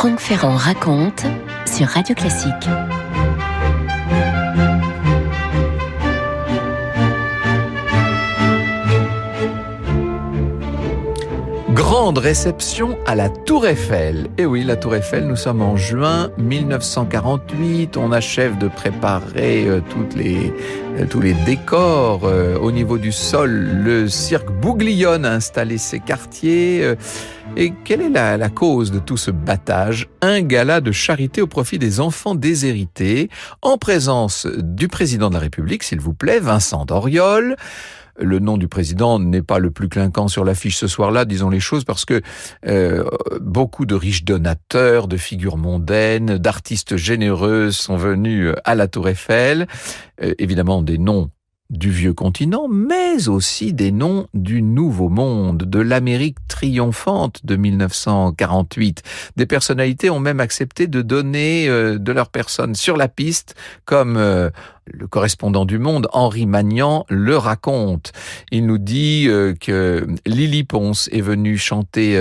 Franck Ferrand raconte sur Radio Classique. Grande réception à la Tour Eiffel. Et oui, la Tour Eiffel, nous sommes en juin 1948. On achève de préparer tous les décors. Au niveau du sol, le cirque Bouglione a installé ses quartiers. Et quelle est la cause de tout ce battage ? Un gala de charité au profit des enfants déshérités, en présence du président de la République, s'il vous plaît, Vincent d'Auriol. Le nom du président n'est pas le plus clinquant sur l'affiche ce soir-là, disons les choses, parce que beaucoup de riches donateurs, de figures mondaines, d'artistes généreux sont venus à la Tour Eiffel. Évidemment, des noms du vieux continent, mais aussi des noms du nouveau monde, de l'Amérique triomphante de 1948. Des personnalités ont même accepté de donner de leur personne sur la piste, comme le correspondant du Monde, Henri Magnan, le raconte. Il nous dit que Lily Pons est venue chanter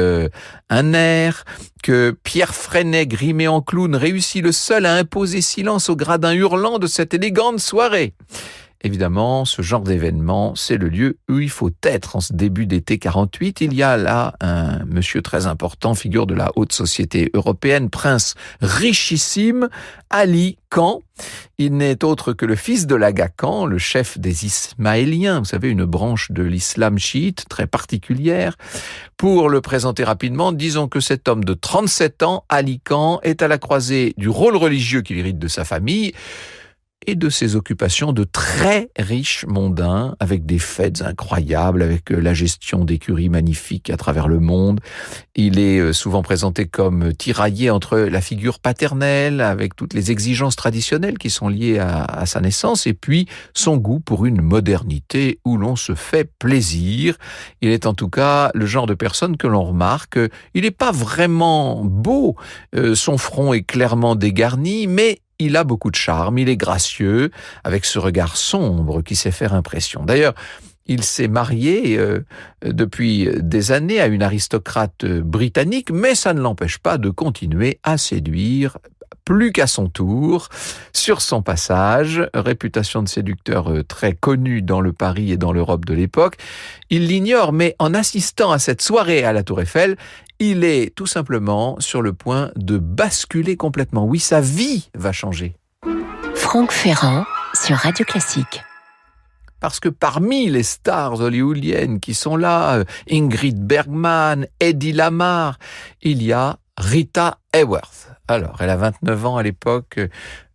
un air, que Pierre Freinet, grimé en clown, réussit le seul à imposer silence au gradin hurlant de cette élégante soirée. Évidemment, ce genre d'événement, c'est le lieu où il faut être en ce début d'été 48. Il y a là un monsieur très important, figure de la haute société européenne, prince richissime, Ali Khan. Il n'est autre que le fils de l'Aga Khan, le chef des Ismaéliens, vous savez, une branche de l'islam chiite très particulière. Pour le présenter rapidement, disons que cet homme de 37 ans, Ali Khan, est à la croisée du rôle religieux qu'il hérite de sa famille et de ses occupations de très riches mondains, avec des fêtes incroyables, avec la gestion d'écuries magnifiques à travers le monde. Il est souvent présenté comme tiraillé entre la figure paternelle, avec toutes les exigences traditionnelles qui sont liées à sa naissance, et puis son goût pour une modernité où l'on se fait plaisir. Il est en tout cas le genre de personne que l'on remarque. Il n'est pas vraiment beau, son front est clairement dégarni, mais il a beaucoup de charme, il est gracieux, avec ce regard sombre qui sait faire impression. D'ailleurs, il s'est marié depuis des années à une aristocrate britannique, mais ça ne l'empêche pas de continuer à séduire plus qu'à son tour. Sur son passage, réputation de séducteur très connue dans le Paris et dans l'Europe de l'époque, il l'ignore, mais en assistant à cette soirée à la Tour Eiffel, il est tout simplement sur le point de basculer complètement. Oui, sa vie va changer. Franck Ferrand sur Radio Classique. Parce que parmi les stars hollywoodiennes qui sont là, Ingrid Bergman, Eddie Lamar, il y a Rita Hayworth. Alors, elle a 29 ans à l'époque.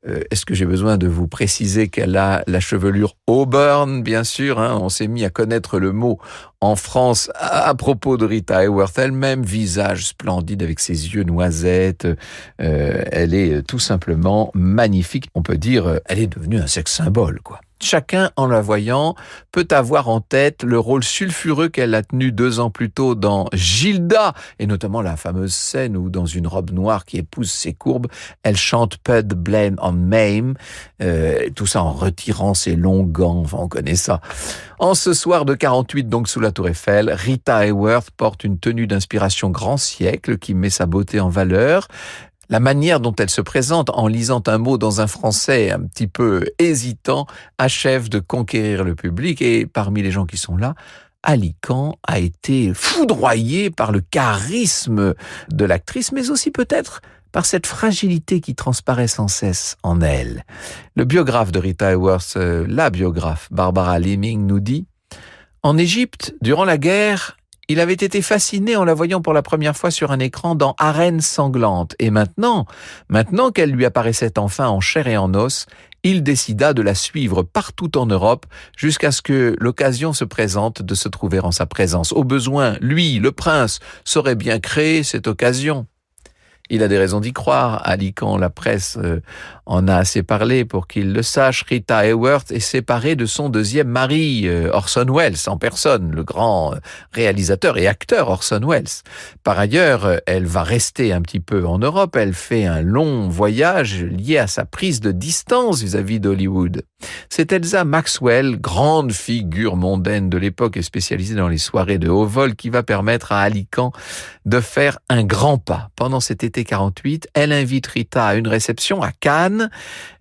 Est-ce que j'ai besoin de vous préciser qu'elle a la chevelure auburn, bien sûr, on s'est mis à connaître le mot en France à propos de Rita Hayworth elle-même, visage splendide avec ses yeux noisettes. Elle est tout simplement magnifique. On peut dire, elle est devenue un sex symbole, quoi. Chacun, en la voyant, peut avoir en tête le rôle sulfureux qu'elle a tenu 2 ans plus tôt dans Gilda, et notamment la fameuse scène où, dans une robe noire qui épouse ses courbes, elle chante « Put the blame on Mame », tout ça en retirant ses longs gants, enfin on connaît ça. En ce soir de 48, donc sous la Tour Eiffel, Rita Hayworth porte une tenue d'inspiration grand siècle qui met sa beauté en valeur. La manière dont elle se présente en lisant un mot dans un français un petit peu hésitant achève de conquérir le public, et parmi les gens qui sont là, Ali Khan a été foudroyé par le charisme de l'actrice, mais aussi peut-être par cette fragilité qui transparaît sans cesse en elle. Le biographe de Rita Hayworth, la biographe Barbara Leeming, nous dit « En Égypte, durant la guerre, il avait été fasciné en la voyant pour la première fois sur un écran dans Arène sanglante. Et maintenant qu'elle lui apparaissait enfin en chair et en os, il décida de la suivre partout en Europe jusqu'à ce que l'occasion se présente de se trouver en sa présence. Au besoin, lui, le prince, saurait bien créer cette occasion. » Il a des raisons d'y croire. Ali Khan, la presse en a assez parlé pour qu'il le sache. Rita Hayworth est séparée de son deuxième mari, Orson Welles, en personne, le grand réalisateur et acteur Orson Welles. Par ailleurs, elle va rester un petit peu en Europe. Elle fait un long voyage lié à sa prise de distance vis-à-vis d'Hollywood. C'est Elsa Maxwell, grande figure mondaine de l'époque et spécialisée dans les soirées de haut vol, qui va permettre à Ali Khan de faire un grand pas. Pendant cet été l'été 48. Elle invite Rita à une réception à Cannes.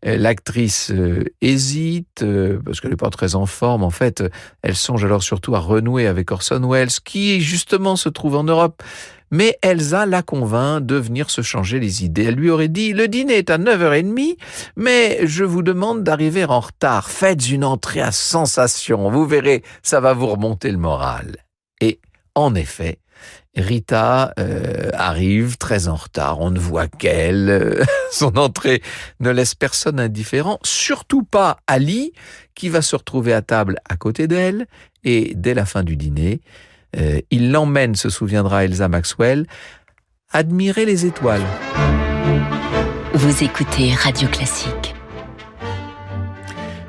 L'actrice hésite parce qu'elle n'est pas très en forme. En fait, elle songe alors surtout à renouer avec Orson Welles, qui justement se trouve en Europe. Mais Elsa la convainc de venir se changer les idées. Elle lui aurait dit « Le dîner est à 9h30, mais je vous demande d'arriver en retard. Faites une entrée à sensation. Vous verrez, ça va vous remonter le moral. » Et en effet, Rita arrive très en retard. On ne voit qu'elle. Son entrée ne laisse personne indifférent, surtout pas Ali, qui va se retrouver à table à côté d'elle. Et dès la fin du dîner, il l'emmène, se souviendra Elsa Maxwell, admirer les étoiles. Vous écoutez Radio Classique.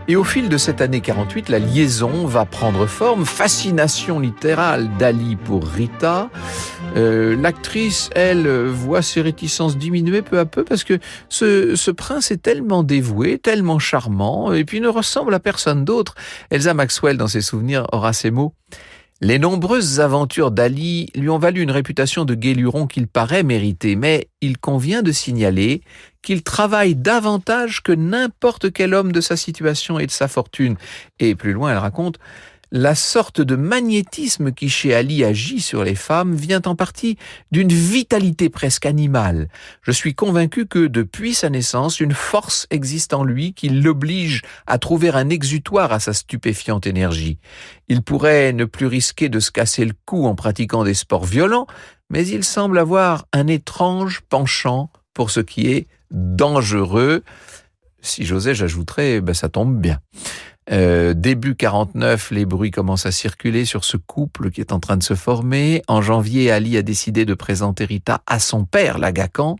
Et au fil de cette année 48, la liaison va prendre forme. Fascination littérale d'Ali pour Rita. L'actrice, elle, voit ses réticences diminuer peu à peu parce que ce prince est tellement dévoué, tellement charmant, et puis ne ressemble à personne d'autre. Elsa Maxwell, dans ses souvenirs, aura ces mots. Les nombreuses aventures d'Ali lui ont valu une réputation de guéluron qu'il paraît mériter, mais il convient de signaler qu'il travaille davantage que n'importe quel homme de sa situation et de sa fortune. Et plus loin, elle raconte « La sorte de magnétisme qui chez Ali agit sur les femmes vient en partie d'une vitalité presque animale. Je suis convaincu que depuis sa naissance, une force existe en lui qui l'oblige à trouver un exutoire à sa stupéfiante énergie. Il pourrait ne plus risquer de se casser le cou en pratiquant des sports violents, mais il semble avoir un étrange penchant pour ce qui est dangereux. Si j'osais, j'ajouterais, ça tombe bien. Début 49, les bruits commencent à circuler sur ce couple qui est en train de se former. En janvier, Ali a décidé de présenter Rita à son père, l'Aga Khan.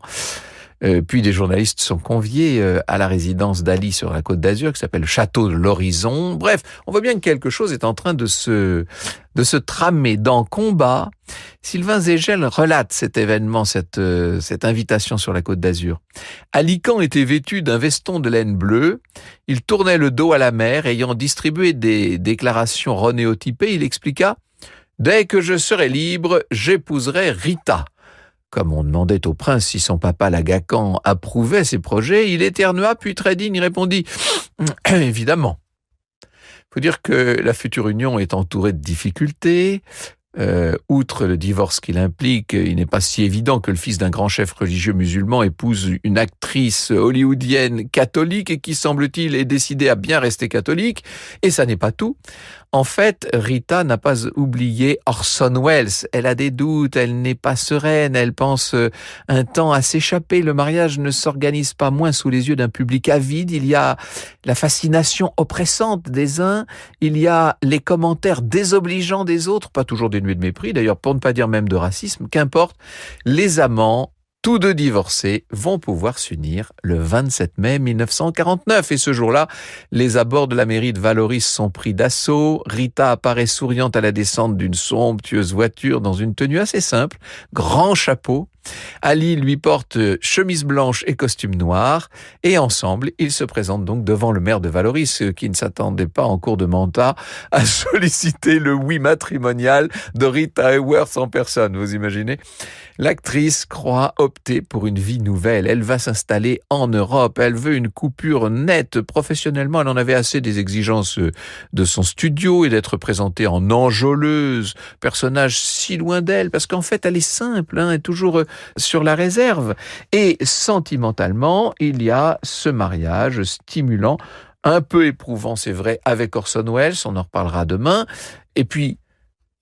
Puis des journalistes sont conviés à la résidence d'Ali sur la Côte d'Azur, qui s'appelle Château de l'Horizon. Bref, on voit bien que quelque chose est en train de se tramer. Dans Combat, Sylvain Zegel relate cet événement, cette invitation sur la Côte d'Azur. Ali Khan était vêtu d'un veston de laine bleue. Il tournait le dos à la mer, ayant distribué des déclarations renéotypées. Il expliqua « Dès que je serai libre, j'épouserai Rita ». Comme on demandait au prince si son papa l'Aga Khan approuvait ses projets, il éternua, puis très digne, il répondit « Évidemment ». Il faut dire que la future union est entourée de difficultés. Outre le divorce qu'il implique, il n'est pas si évident que le fils d'un grand chef religieux musulman épouse une actrice hollywoodienne catholique et qui, semble-t-il, est décidée à bien rester catholique. Et ça n'est pas tout. En fait, Rita n'a pas oublié Orson Welles. Elle a des doutes, elle n'est pas sereine, elle pense un temps à s'échapper. Le mariage ne s'organise pas moins sous les yeux d'un public avide. Il y a la fascination oppressante des uns, il y a les commentaires désobligeants des autres, pas toujours dénués de mépris, d'ailleurs pour ne pas dire même de racisme, qu'importe. Les amants, tous deux divorcés, vont pouvoir s'unir le 27 mai 1949. Et ce jour-là, les abords de la mairie de Vallauris sont pris d'assaut. Rita apparaît souriante à la descente d'une somptueuse voiture dans une tenue assez simple, grand chapeau. Ali lui porte chemise blanche et costume noir. Et ensemble, ils se présentent donc devant le maire de Vallauris, qui ne s'attendait pas en cours de mandat à solliciter le oui matrimonial de Rita Hayworth en personne, vous imaginez ? L'actrice croit opter pour une vie nouvelle. Elle va s'installer en Europe. Elle veut une coupure nette. Professionnellement, elle en avait assez des exigences de son studio et d'être présentée en enjôleuse, personnage si loin d'elle, parce qu'en fait, elle est simple, elle est toujours sur la réserve. Et sentimentalement, il y a ce mariage stimulant, un peu éprouvant, c'est vrai, avec Orson Welles, on en reparlera demain. Et puis,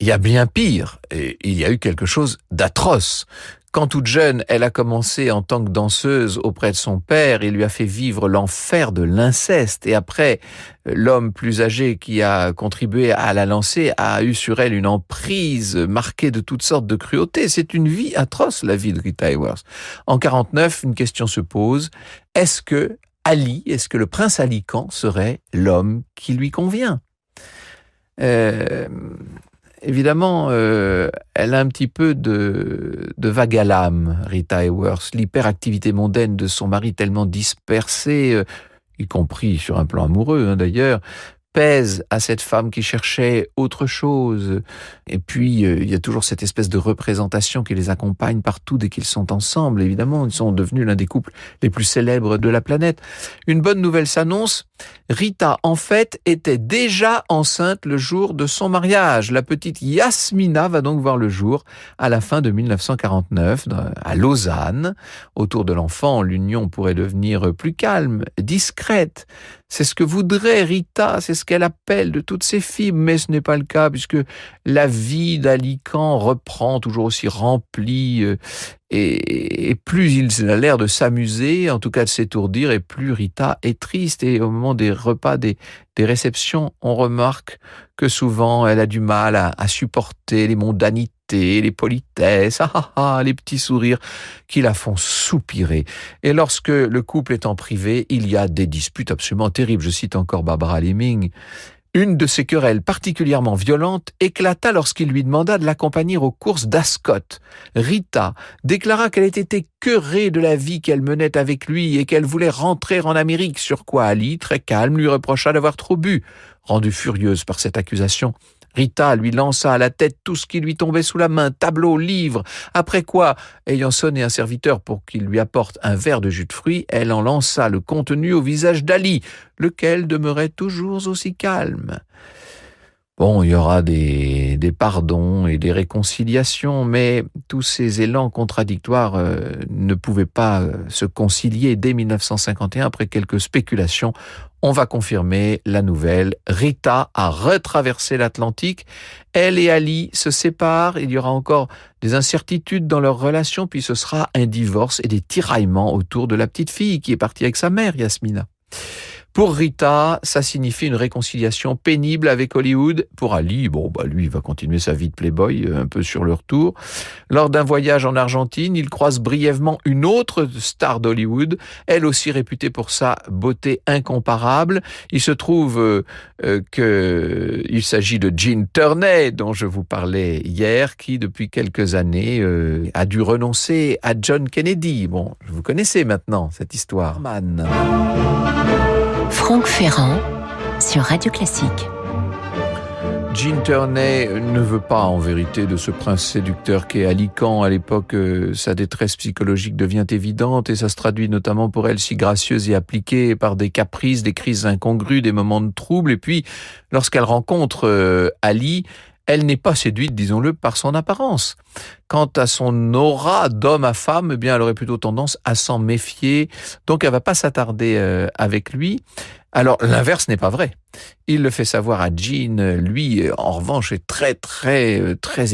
il y a bien pire, et il y a eu quelque chose d'atroce. Quand toute jeune, elle a commencé en tant que danseuse auprès de son père, il lui a fait vivre l'enfer de l'inceste. Et après, l'homme plus âgé qui a contribué à la lancer a eu sur elle une emprise marquée de toutes sortes de cruautés. C'est une vie atroce, la vie de Rita Hayworth. En 49, une question se pose. Est-ce que le prince Ali Khan serait l'homme qui lui convient ? Évidemment, elle a un petit peu de vague à l'âme, Rita Hayworth. L'hyperactivité mondaine de son mari tellement dispersée, y compris sur un plan amoureux d'ailleurs, pèse à cette femme qui cherchait autre chose. Et puis, il y a toujours cette espèce de représentation qui les accompagne partout dès qu'ils sont ensemble. Évidemment, ils sont devenus l'un des couples les plus célèbres de la planète. Une bonne nouvelle s'annonce. Rita, en fait, était déjà enceinte le jour de son mariage. La petite Yasmina va donc voir le jour à la fin de 1949, à Lausanne. Autour de l'enfant, l'union pourrait devenir plus calme, discrète. C'est ce que voudrait Rita, c'est ce qu'elle appelle de toutes ses fibres, mais ce n'est pas le cas puisque la vie d'Alican reprend toujours aussi remplie et plus il a l'air de s'amuser, en tout cas de s'étourdir, et plus Rita est triste. Et au moment des repas, des réceptions, on remarque que souvent elle a du mal à supporter les mondanités, les politesses, les petits sourires qui la font soupirer. Et lorsque le couple est en privé, il y a des disputes absolument terribles. Je cite encore Barbara Leaming. Une de ces querelles particulièrement violentes éclata lorsqu'il lui demanda de l'accompagner aux courses d'Ascot. Rita déclara qu'elle était écœurée de la vie qu'elle menait avec lui et qu'elle voulait rentrer en Amérique, sur quoi Ali, très calme, lui reprocha d'avoir trop bu. Rendue furieuse par cette accusation, Rita lui lança à la tête tout ce qui lui tombait sous la main, tableaux, livres, après quoi, ayant sonné un serviteur pour qu'il lui apporte un verre de jus de fruits, elle en lança le contenu au visage d'Ali, lequel demeurait toujours aussi calme. Bon, il y aura des pardons et des réconciliations, mais tous ces élans contradictoires ne pouvaient pas se concilier dès 1951. Après quelques spéculations, on va confirmer la nouvelle. Rita a retraversé l'Atlantique. Elle et Ali se séparent. Il y aura encore des incertitudes dans leur relation, puis ce sera un divorce et des tiraillements autour de la petite fille qui est partie avec sa mère, Yasmina. Pour Rita, ça signifie une réconciliation pénible avec Hollywood. Pour Ali, lui, il va continuer sa vie de playboy un peu sur le retour. Lors d'un voyage en Argentine, il croise brièvement une autre star d'Hollywood, elle aussi réputée pour sa beauté incomparable. Il se trouve qu'il s'agit de Gene Tierney, dont je vous parlais hier, qui depuis quelques années a dû renoncer à John Kennedy. Bon, vous connaissez maintenant cette histoire. Franck Ferrand sur Radio Classique. Gene Tierney ne veut pas en vérité de ce prince séducteur qu'est Alican. À l'époque, sa détresse psychologique devient évidente et ça se traduit notamment pour elle si gracieuse et appliquée par des caprices, des crises incongrues, des moments de trouble. Et puis, lorsqu'elle rencontre Ali, elle n'est pas séduite, disons-le, par son apparence. Quant à son aura d'homme à femme, eh bien, elle aurait plutôt tendance à s'en méfier. Donc, elle va pas s'attarder avec lui. Alors, l'inverse n'est pas vrai. Il le fait savoir à Gene. Lui, en revanche, est très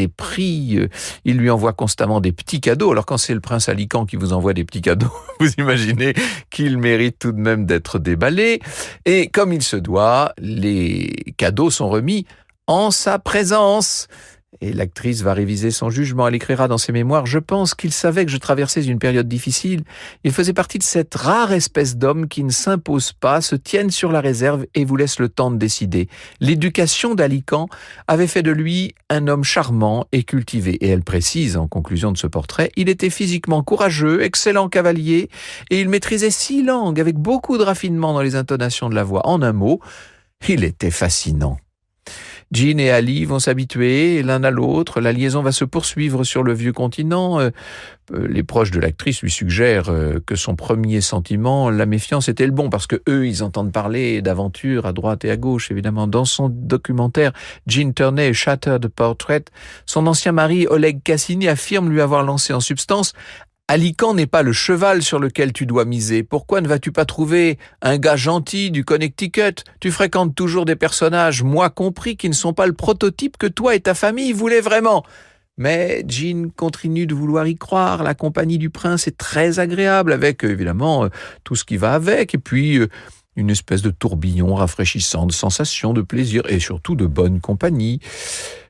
épris. Il lui envoie constamment des petits cadeaux. Alors, quand c'est le prince Alican qui vous envoie des petits cadeaux, vous imaginez qu'il mérite tout de même d'être déballé. Et comme il se doit, les cadeaux sont remis en sa présence. Et l'actrice va réviser son jugement. Elle écrira dans ses mémoires « Je pense qu'il savait que je traversais une période difficile. Il faisait partie de cette rare espèce d'hommes qui ne s'impose pas, se tiennent sur la réserve et vous laissent le temps de décider. L'éducation d'Alican avait fait de lui un homme charmant et cultivé. » Et elle précise en conclusion de ce portrait « Il était physiquement courageux, excellent cavalier et il maîtrisait 6 langues avec beaucoup de raffinement dans les intonations de la voix. En un mot, il était fascinant. » Gene et Ali vont s'habituer l'un à l'autre, la liaison va se poursuivre sur le vieux continent. Les proches de l'actrice lui suggèrent que son premier sentiment, la méfiance, était le bon, parce que eux, ils entendent parler d'aventures à droite et à gauche, évidemment. Dans son documentaire Gene Tierney Shattered Portrait, son ancien mari Oleg Cassini affirme lui avoir lancé en substance: Alican n'est pas le cheval sur lequel tu dois miser. Pourquoi ne vas-tu pas trouver un gars gentil du Connecticut? Tu fréquentes toujours des personnages, moi compris, qui ne sont pas le prototype que toi et ta famille voulaient vraiment. Mais Gene continue de vouloir y croire. La compagnie du prince est très agréable, avec évidemment tout ce qui va avec, et puis une espèce de tourbillon rafraîchissant de sensations, de plaisir et surtout de bonne compagnie.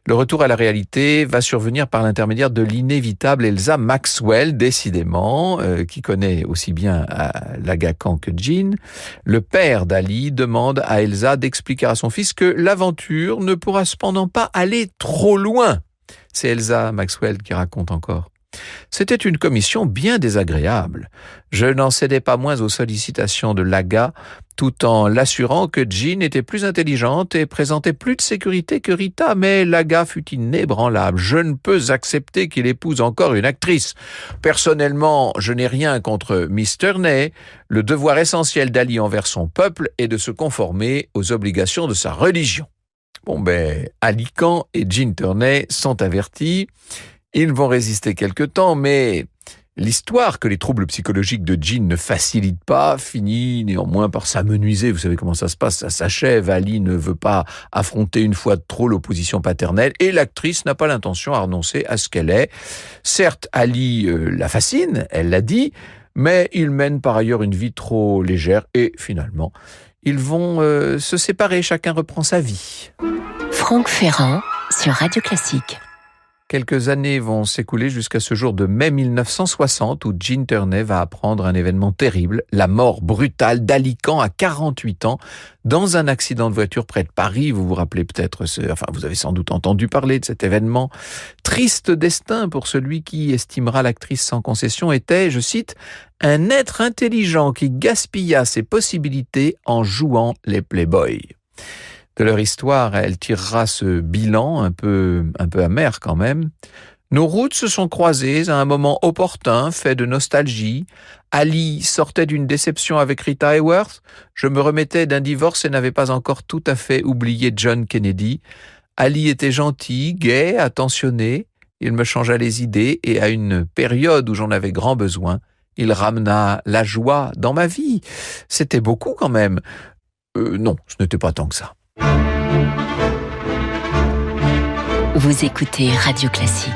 Le retour à la réalité va survenir par l'intermédiaire de l'inévitable Elsa Maxwell, décidément, qui connaît aussi bien l'Agacan que Gene. Le père d'Ali demande à Elsa d'expliquer à son fils que l'aventure ne pourra cependant pas aller trop loin. C'est Elsa Maxwell qui raconte encore. C'était une commission bien désagréable. Je n'en cédais pas moins aux sollicitations de l'Aga tout en l'assurant que Jean était plus intelligente et présentait plus de sécurité que Rita. Mais Laga fut inébranlable. « Je ne peux accepter qu'il épouse encore une actrice. Personnellement, je n'ai rien contre Miss Turney. Le devoir essentiel d'Ali envers son peuple est de se conformer aux obligations de sa religion. » Ali Khan et Jean Turney sont avertis. Ils vont résister quelque temps, mais l'histoire que les troubles psychologiques de Jean ne facilitent pas finit néanmoins par s'amenuiser. Vous savez comment ça se passe, ça s'achève. Ali ne veut pas affronter une fois de trop l'opposition paternelle et l'actrice n'a pas l'intention à renoncer à ce qu'elle est. Certes, Ali la fascine, elle l'a dit, mais il mène par ailleurs une vie trop légère et finalement, ils vont se séparer, chacun reprend sa vie. Franck Ferrand sur Radio Classique. Quelques années vont s'écouler jusqu'à ce jour de mai 1960 où Jean Turney va apprendre un événement terrible, la mort brutale d'Ali Khan à 48 ans dans un accident de voiture près de Paris. Vous vous rappelez peut-être, vous avez sans doute entendu parler de cet événement. Triste destin pour celui qui estimera l'actrice sans concession était, je cite, un être intelligent qui gaspilla ses possibilités en jouant les playboys. De leur histoire, elle tirera ce bilan un peu amer quand même. Nos routes se sont croisées à un moment opportun, fait de nostalgie. Ali sortait d'une déception avec Rita Hayworth. Je me remettais d'un divorce et n'avais pas encore tout à fait oublié John Kennedy. Ali était gentil, gai, attentionné. Il me changea les idées et à une période où j'en avais grand besoin, il ramena la joie dans ma vie. C'était beaucoup quand même. Non, ce n'était pas tant que ça. Vous écoutez Radio Classique.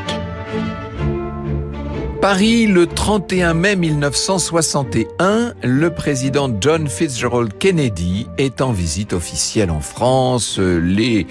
Paris, le 31 mai 1961, le président John Fitzgerald Kennedy est en visite officielle en France. Les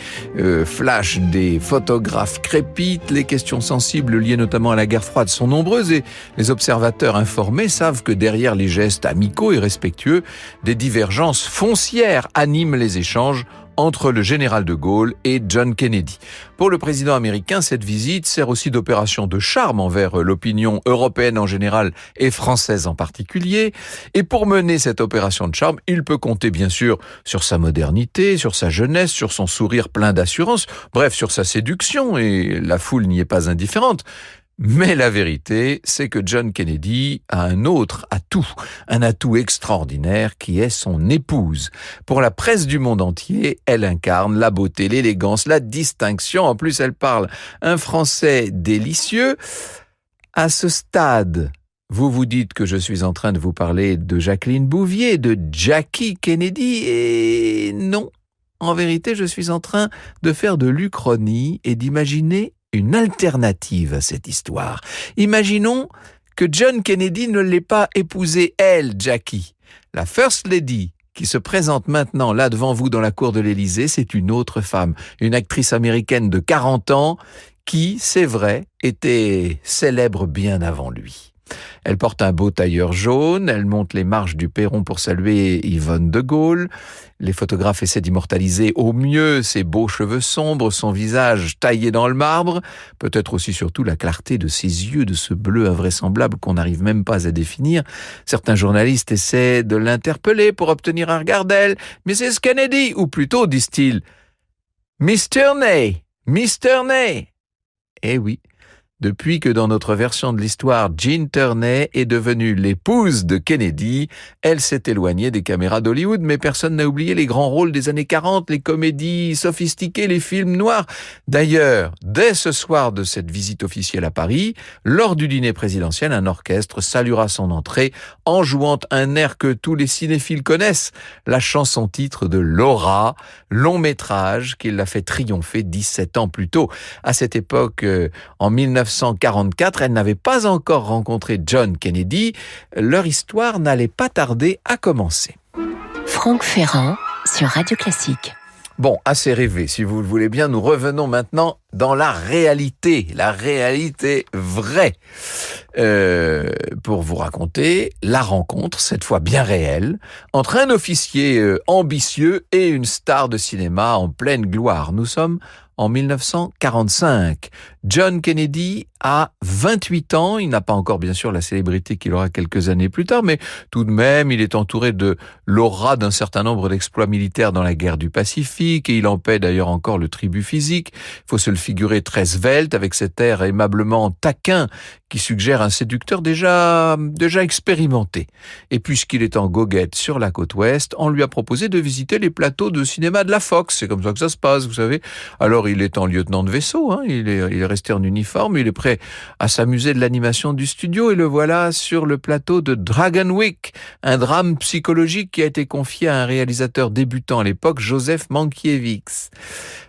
flashs des photographes crépitent, les questions sensibles liées notamment à la guerre froide sont nombreuses et les observateurs informés savent que derrière les gestes amicaux et respectueux, des divergences foncières animent les échanges entre le général de Gaulle et John Kennedy. Pour le président américain, cette visite sert aussi d'opération de charme envers l'opinion européenne en général et française en particulier. Et pour mener cette opération de charme, il peut compter bien sûr sur sa modernité, sur sa jeunesse, sur son sourire plein d'assurance, bref, sur sa séduction, et la foule n'y est pas indifférente. Mais la vérité, c'est que John Kennedy a un autre atout, un atout extraordinaire qui est son épouse. Pour la presse du monde entier, elle incarne la beauté, l'élégance, la distinction. En plus, elle parle un français délicieux. À ce stade, vous vous dites que je suis en train de vous parler de Jacqueline Bouvier, de Jackie Kennedy, et non. En vérité, je suis en train de faire de l'Uchronie et d'imaginer une alternative à cette histoire. Imaginons que John Kennedy ne l'ait pas épousée, elle, Jackie. La First Lady, qui se présente maintenant là devant vous dans la cour de l'Élysée, c'est une autre femme, une actrice américaine de 40 ans, qui, c'est vrai, était célèbre bien avant lui. Elle porte un beau tailleur jaune, elle monte les marches du perron pour saluer Yvonne de Gaulle. Les photographes essaient d'immortaliser au mieux ses beaux cheveux sombres, son visage taillé dans le marbre, peut-être aussi surtout la clarté de ses yeux, de ce bleu invraisemblable qu'on n'arrive même pas à définir. Certains journalistes essaient de l'interpeller pour obtenir un regard d'elle. « Mrs. Kennedy » ou plutôt, disent-ils, « Miss Turney, Miss Turney ». Eh oui. Depuis que dans notre version de l'histoire, Jean Turney est devenue l'épouse de Kennedy, elle s'est éloignée des caméras d'Hollywood, mais personne n'a oublié les grands rôles des années 40, les comédies sophistiquées, les films noirs. D'ailleurs, dès ce soir de cette visite officielle à Paris, lors du dîner présidentiel, un orchestre saluera son entrée en jouant un air que tous les cinéphiles connaissent, la chanson-titre de Laura, long métrage qui l'a fait triompher 17 ans plus tôt. À cette époque, en 1944, elle n'avait pas encore rencontré John Kennedy. Leur histoire n'allait pas tarder à commencer. Franck Ferrand sur Radio Classique. Bon, assez rêvé, si vous le voulez bien, nous revenons maintenant dans la réalité vraie, pour vous raconter la rencontre, cette fois bien réelle, entre un officier ambitieux et une star de cinéma en pleine gloire. Nous sommes en 1945. John Kennedy à 28 ans. Il n'a pas encore, bien sûr, la célébrité qu'il aura quelques années plus tard, mais tout de même, il est entouré de l'aura d'un certain nombre d'exploits militaires dans la guerre du Pacifique, et il en paie d'ailleurs encore le tribut physique. Il faut se le figurer très svelte, avec cet air aimablement taquin qui suggère un séducteur déjà expérimenté. Et puisqu'il est en goguette sur la côte ouest, on lui a proposé de visiter les plateaux de cinéma de la Fox. C'est comme ça que ça se passe, vous savez. Alors il est en lieutenant de vaisseau, il est resté en uniforme, il est prêt à s'amuser de l'animation du studio, et le voilà sur le plateau de Dragonwyck, un drame psychologique qui a été confié à un réalisateur débutant à l'époque, Joseph Mankiewicz.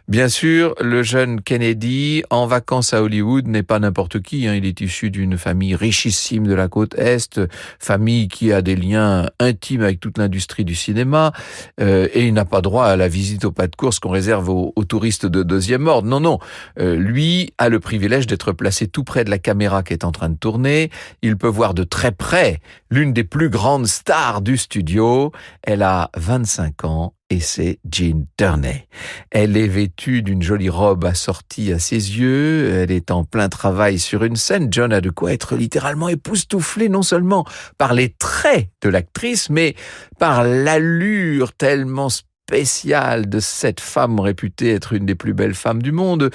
Bien sûr, le jeune Kennedy, en vacances à Hollywood, n'est pas n'importe qui. Il est issu d'une famille richissime de la côte Est, famille qui a des liens intimes avec toute l'industrie du cinéma, et il n'a pas droit à la visite au pas de course qu'on réserve aux touristes de deuxième ordre. Non. Lui a le privilège d'être placé tout près de la caméra qui est en train de tourner. Il peut voir de très près l'une des plus grandes stars du studio. Elle a 25 ans. Et c'est Gene Tierney. Elle est vêtue d'une jolie robe assortie à ses yeux. Elle est en plein travail sur une scène. John a de quoi être littéralement époustouflé, non seulement par les traits de l'actrice, mais par l'allure tellement spéciale de cette femme réputée être une des plus belles femmes du monde.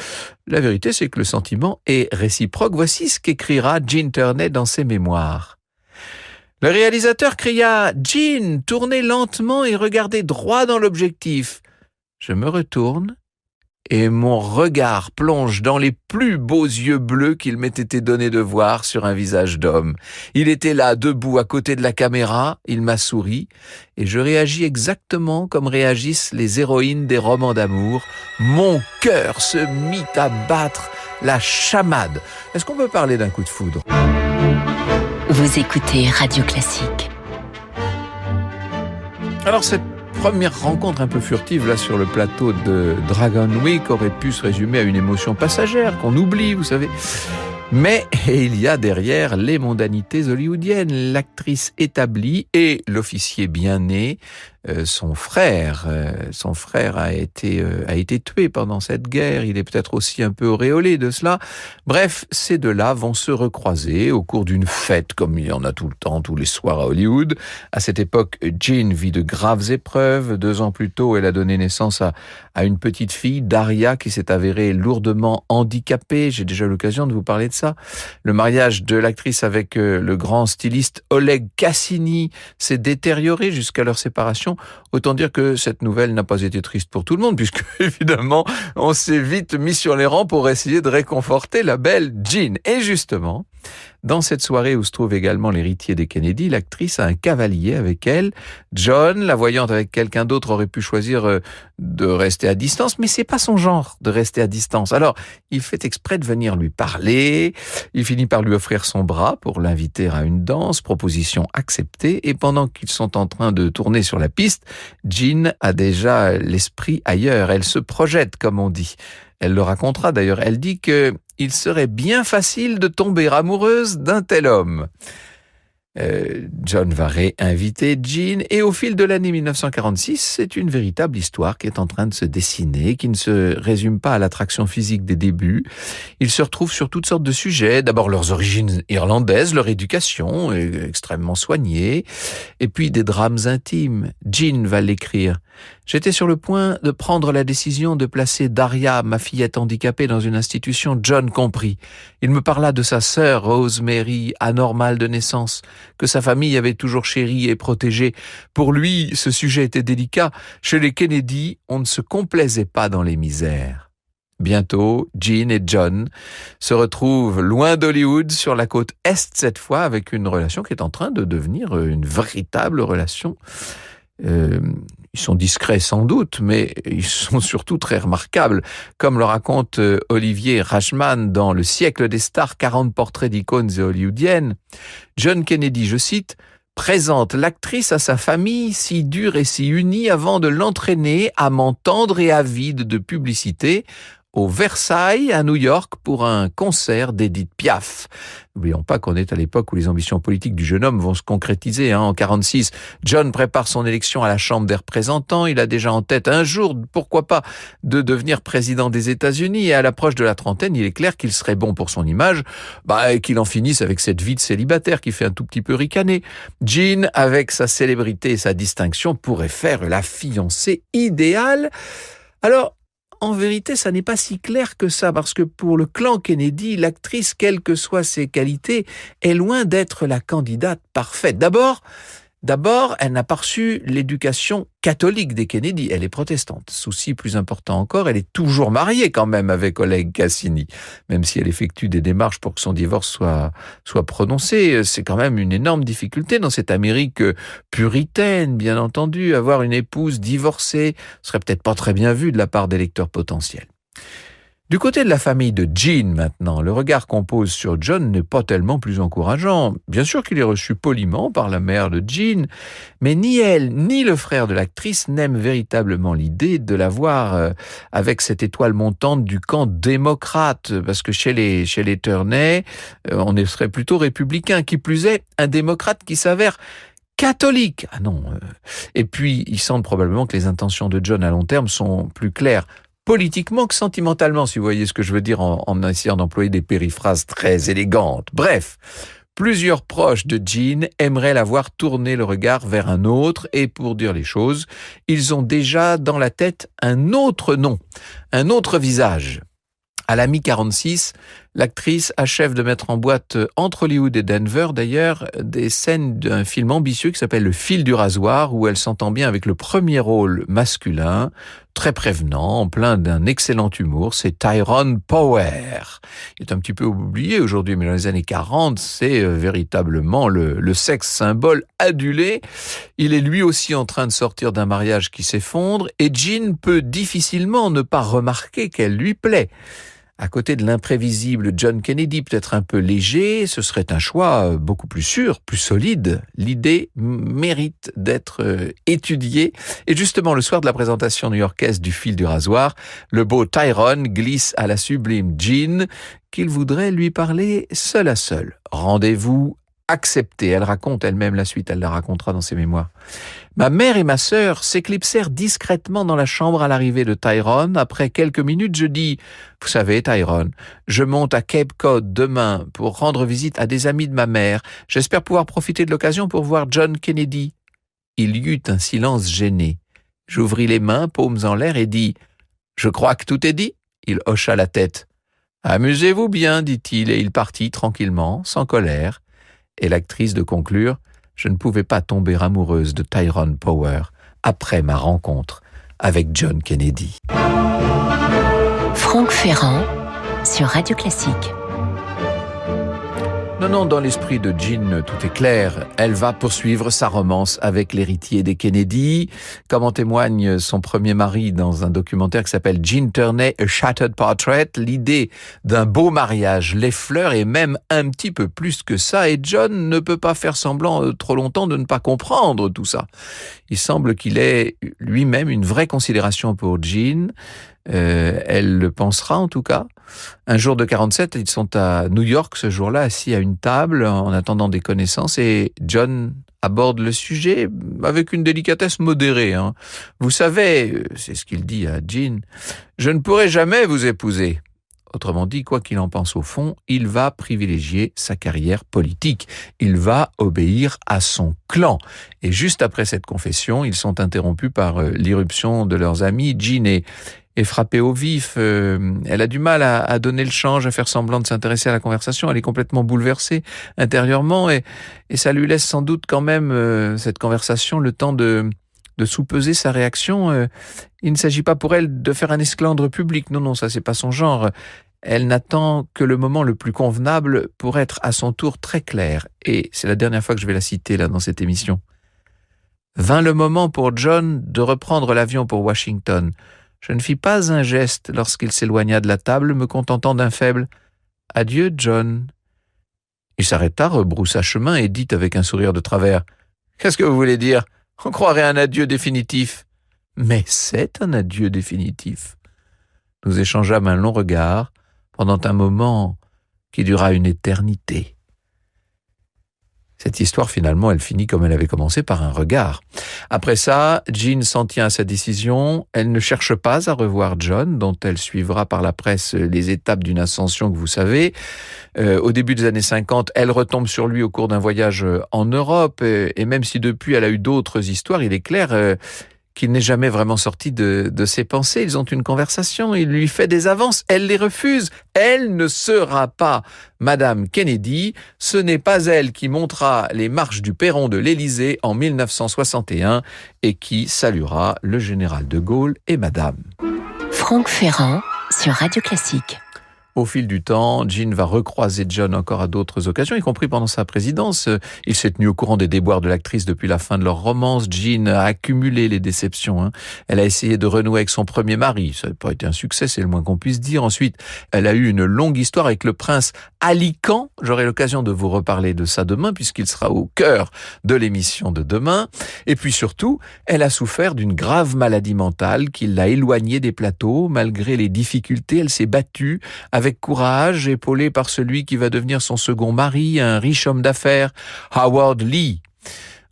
La vérité, c'est que le sentiment est réciproque. Voici ce qu'écrira Gene Tierney dans ses mémoires. Le réalisateur cria « Gene, tournez lentement et regardez droit dans l'objectif ». Je me retourne et mon regard plonge dans les plus beaux yeux bleus qu'il m'ait été donné de voir sur un visage d'homme. Il était là, debout, à côté de la caméra, il m'a souri et je réagis exactement comme réagissent les héroïnes des romans d'amour. Mon cœur se mit à battre la chamade. Est-ce qu'on peut parler d'un coup de foudre ? Vous écoutez Radio Classique. Alors cette première rencontre un peu furtive là sur le plateau de Dragonwyck aurait pu se résumer à une émotion passagère qu'on oublie, vous savez. Mais il y a derrière les mondanités hollywoodiennes, l'actrice établie et l'officier bien né. Son frère a été tué pendant cette guerre. Il est peut-être aussi un peu auréolé de cela. Bref, ces deux-là vont se recroiser au cours d'une fête, comme il y en a tout le temps, tous les soirs à Hollywood. À cette époque, Jean vit de graves épreuves. 2 ans plus tôt, elle a donné naissance à une petite fille, Daria, qui s'est avérée lourdement handicapée. J'ai déjà eu l'occasion de vous parler de ça. Le mariage de l'actrice avec le grand styliste Oleg Cassini s'est détérioré jusqu'à leur séparation. Autant dire que cette nouvelle n'a pas été triste pour tout le monde, puisque évidemment, on s'est vite mis sur les rangs pour essayer de réconforter la belle Jean. Et justement, dans cette soirée où se trouve également l'héritier des Kennedy, l'actrice a un cavalier avec elle. John, la voyant avec quelqu'un d'autre, aurait pu choisir de rester à distance, mais c'est pas son genre de rester à distance. Alors, il fait exprès de venir lui parler. Il finit par lui offrir son bras pour l'inviter à une danse, proposition acceptée. Et pendant qu'ils sont en train de tourner sur la piste, Jean a déjà l'esprit ailleurs. Elle se projette, comme on dit. Elle le racontera d'ailleurs. Elle dit que il serait bien facile de tomber amoureuse d'un tel homme. John va réinviter Jean et au fil de l'année 1946, c'est une véritable histoire qui est en train de se dessiner, qui ne se résume pas à l'attraction physique des débuts. Ils se retrouvent sur toutes sortes de sujets, d'abord leurs origines irlandaises, leur éducation extrêmement soignée, et puis des drames intimes. Jean va l'écrire. J'étais sur le point de prendre la décision de placer Daria, ma fillette handicapée, dans une institution, John compris. Il me parla de sa sœur Rosemary, anormale de naissance, que sa famille avait toujours chérie et protégée. Pour lui, ce sujet était délicat. Chez les Kennedy, on ne se complaisait pas dans les misères. Bientôt, Jean et John se retrouvent loin d'Hollywood, sur la côte Est cette fois, avec une relation qui est en train de devenir une véritable relation. Ils sont discrets sans doute, mais ils sont surtout très remarquables. Comme le raconte Olivier Rachman dans Le siècle des stars, 40 portraits d'icônes hollywoodiennes, John Kennedy, je cite, « présente l'actrice à sa famille si dure et si unie avant de l'entraîner, amant tendre et avide de publicité, au Versailles, à New York, pour un concert d'Edith Piaf. N'oublions pas qu'on est à l'époque où les ambitions politiques du jeune homme vont se concrétiser. En 1946, John prépare son élection à la Chambre des représentants. Il a déjà en tête un jour, pourquoi pas, de devenir président des États-Unis. Et à l'approche de la trentaine, il est clair qu'il serait bon pour son image, et qu'il en finisse avec cette vie de célibataire qui fait un tout petit peu ricaner. Jean, avec sa célébrité et sa distinction, pourrait faire la fiancée idéale. Alors, en vérité, ça n'est pas si clair que ça, parce que pour le clan Kennedy, l'actrice, quelles que soient ses qualités, est loin d'être la candidate parfaite. D'abord, elle n'a pas reçu l'éducation catholique des Kennedy. Elle est protestante. Souci plus important encore, elle est toujours mariée quand même avec Oleg Cassini. Même si elle effectue des démarches pour que son divorce soit prononcé, c'est quand même une énorme difficulté dans cette Amérique puritaine, bien entendu. Avoir une épouse divorcée serait peut-être pas très bien vu de la part d'électeurs potentiels. Du côté de la famille de Jean maintenant, le regard qu'on pose sur John n'est pas tellement plus encourageant. Bien sûr qu'il est reçu poliment par la mère de Jean, mais ni elle ni le frère de l'actrice n'aiment véritablement l'idée de la voir avec cette étoile montante du camp démocrate, parce que chez les Turney, on serait plutôt républicain, qui plus est un démocrate qui s'avère catholique. Ah non. Et puis, ils sentent probablement que les intentions de John à long terme sont plus claires politiquement que sentimentalement, si vous voyez ce que je veux dire en essayant d'employer des périphrases très élégantes. Bref, plusieurs proches de Jean aimeraient la voir tourner le regard vers un autre, et pour dire les choses, ils ont déjà dans la tête un autre nom, un autre visage. À la mi-46, l'actrice achève de mettre en boîte entre Hollywood et Denver, d'ailleurs, des scènes d'un film ambitieux qui s'appelle Le fil du rasoir, où elle s'entend bien avec le premier rôle masculin, très prévenant, plein d'un excellent humour, c'est Tyrone Power. Il est un petit peu oublié aujourd'hui, mais dans les années 40, c'est véritablement le sexe symbole adulé. Il est lui aussi en train de sortir d'un mariage qui s'effondre, et Jean peut difficilement ne pas remarquer qu'elle lui plaît. À côté de l'imprévisible John Kennedy, peut-être un peu léger, ce serait un choix beaucoup plus sûr, plus solide. L'idée mérite d'être étudiée. Et justement, le soir de la présentation new-yorkaise du fil du rasoir, le beau Tyrone glisse à la sublime Jean qu'il voudrait lui parler seul à seul. Rendez-vous accepté. Elle raconte elle-même la suite, elle la racontera dans ses mémoires. Ma mère et ma sœur s'éclipsèrent discrètement dans la chambre à l'arrivée de Tyrone. Après quelques minutes, je dis « Vous savez, Tyrone, je monte à Cape Cod demain pour rendre visite à des amis de ma mère. J'espère pouvoir profiter de l'occasion pour voir John Kennedy. » Il y eut un silence gêné. J'ouvris les mains, paumes en l'air, et dis « Je crois que tout est dit ?» Il hocha la tête. « Amusez-vous bien, dit-il, et il partit tranquillement, sans colère. » Et l'actrice de conclure « Je ne pouvais pas tomber amoureuse de Tyrone Power après ma rencontre avec John Kennedy. » Franck Ferrand sur Radio Classique. Non, dans l'esprit de Jean, tout est clair. Elle va poursuivre sa romance avec l'héritier des Kennedy, comme en témoigne son premier mari dans un documentaire qui s'appelle Jean Turney, A Shattered Portrait. L'idée d'un beau mariage l'effleure, et même un petit peu plus que ça, et John ne peut pas faire semblant trop longtemps de ne pas comprendre tout ça. Il semble qu'il ait lui-même une vraie considération pour Jean. Elle le pensera en tout cas. Un jour de 47, ils sont à New York ce jour-là, assis à une table en attendant des connaissances, et John aborde le sujet avec une délicatesse modérée. Vous savez, c'est ce qu'il dit à Jean, je ne pourrai jamais vous épouser. Autrement dit, quoi qu'il en pense au fond, il va privilégier sa carrière politique. Il va obéir à son clan. Et juste après cette confession, ils sont interrompus par l'irruption de leurs amis. Jean est frappée au vif. Elle a du mal à donner le change, à faire semblant de s'intéresser à la conversation. Elle est complètement bouleversée intérieurement, et ça lui laisse sans doute quand même cette conversation le temps de sous-peser sa réaction. Il ne s'agit pas pour elle de faire un esclandre public. Non, ça c'est pas son genre. Elle n'attend que le moment le plus convenable pour être à son tour très claire. Et c'est la dernière fois que je vais la citer là dans cette émission. Vint le moment pour John de reprendre l'avion pour Washington. Je ne fis pas un geste lorsqu'il s'éloigna de la table, me contentant d'un faible « Adieu, John ». Il s'arrêta, rebroussa chemin et dit avec un sourire de travers « Qu'est-ce que vous voulez dire ? On croirait un adieu définitif. » Mais c'est un adieu définitif. nous échangeâmes un long regard pendant un moment qui dura une éternité. Cette histoire, finalement, elle finit comme elle avait commencé, par un regard. Après ça, Jean s'en tient à sa décision. Elle ne cherche pas à revoir John, dont elle suivra par la presse les étapes d'une ascension que vous savez. Au début des années 50, elle retombe sur lui au cours d'un voyage en Europe. Et même si depuis, elle a eu d'autres histoires, il est clair qu'il n'est jamais vraiment sorti de ses pensées. Ils ont une conversation, il lui fait des avances, elle les refuse. Elle ne sera pas Madame Kennedy, ce n'est pas elle qui montera les marches du perron de l'Élysée en 1961 et qui saluera le général de Gaulle et Madame. Franck Ferrand sur Radio Classique. Au fil du temps, Jean va recroiser John encore à d'autres occasions, y compris pendant sa présidence. Il s'est tenu au courant des déboires de l'actrice depuis la fin de leur romance. Jean a accumulé les déceptions. Elle a essayé de renouer avec son premier mari. Ça n'a pas été un succès, c'est le moins qu'on puisse dire. Ensuite, elle a eu une longue histoire avec le prince Ali Khan. J'aurai l'occasion de vous reparler de ça demain, puisqu'il sera au cœur de l'émission de demain. Et puis surtout, elle a souffert d'une grave maladie mentale qui l'a éloignée des plateaux. Malgré les difficultés, elle s'est battue avec courage, épaulée par celui qui va devenir son second mari, un riche homme d'affaires, Howard Lee.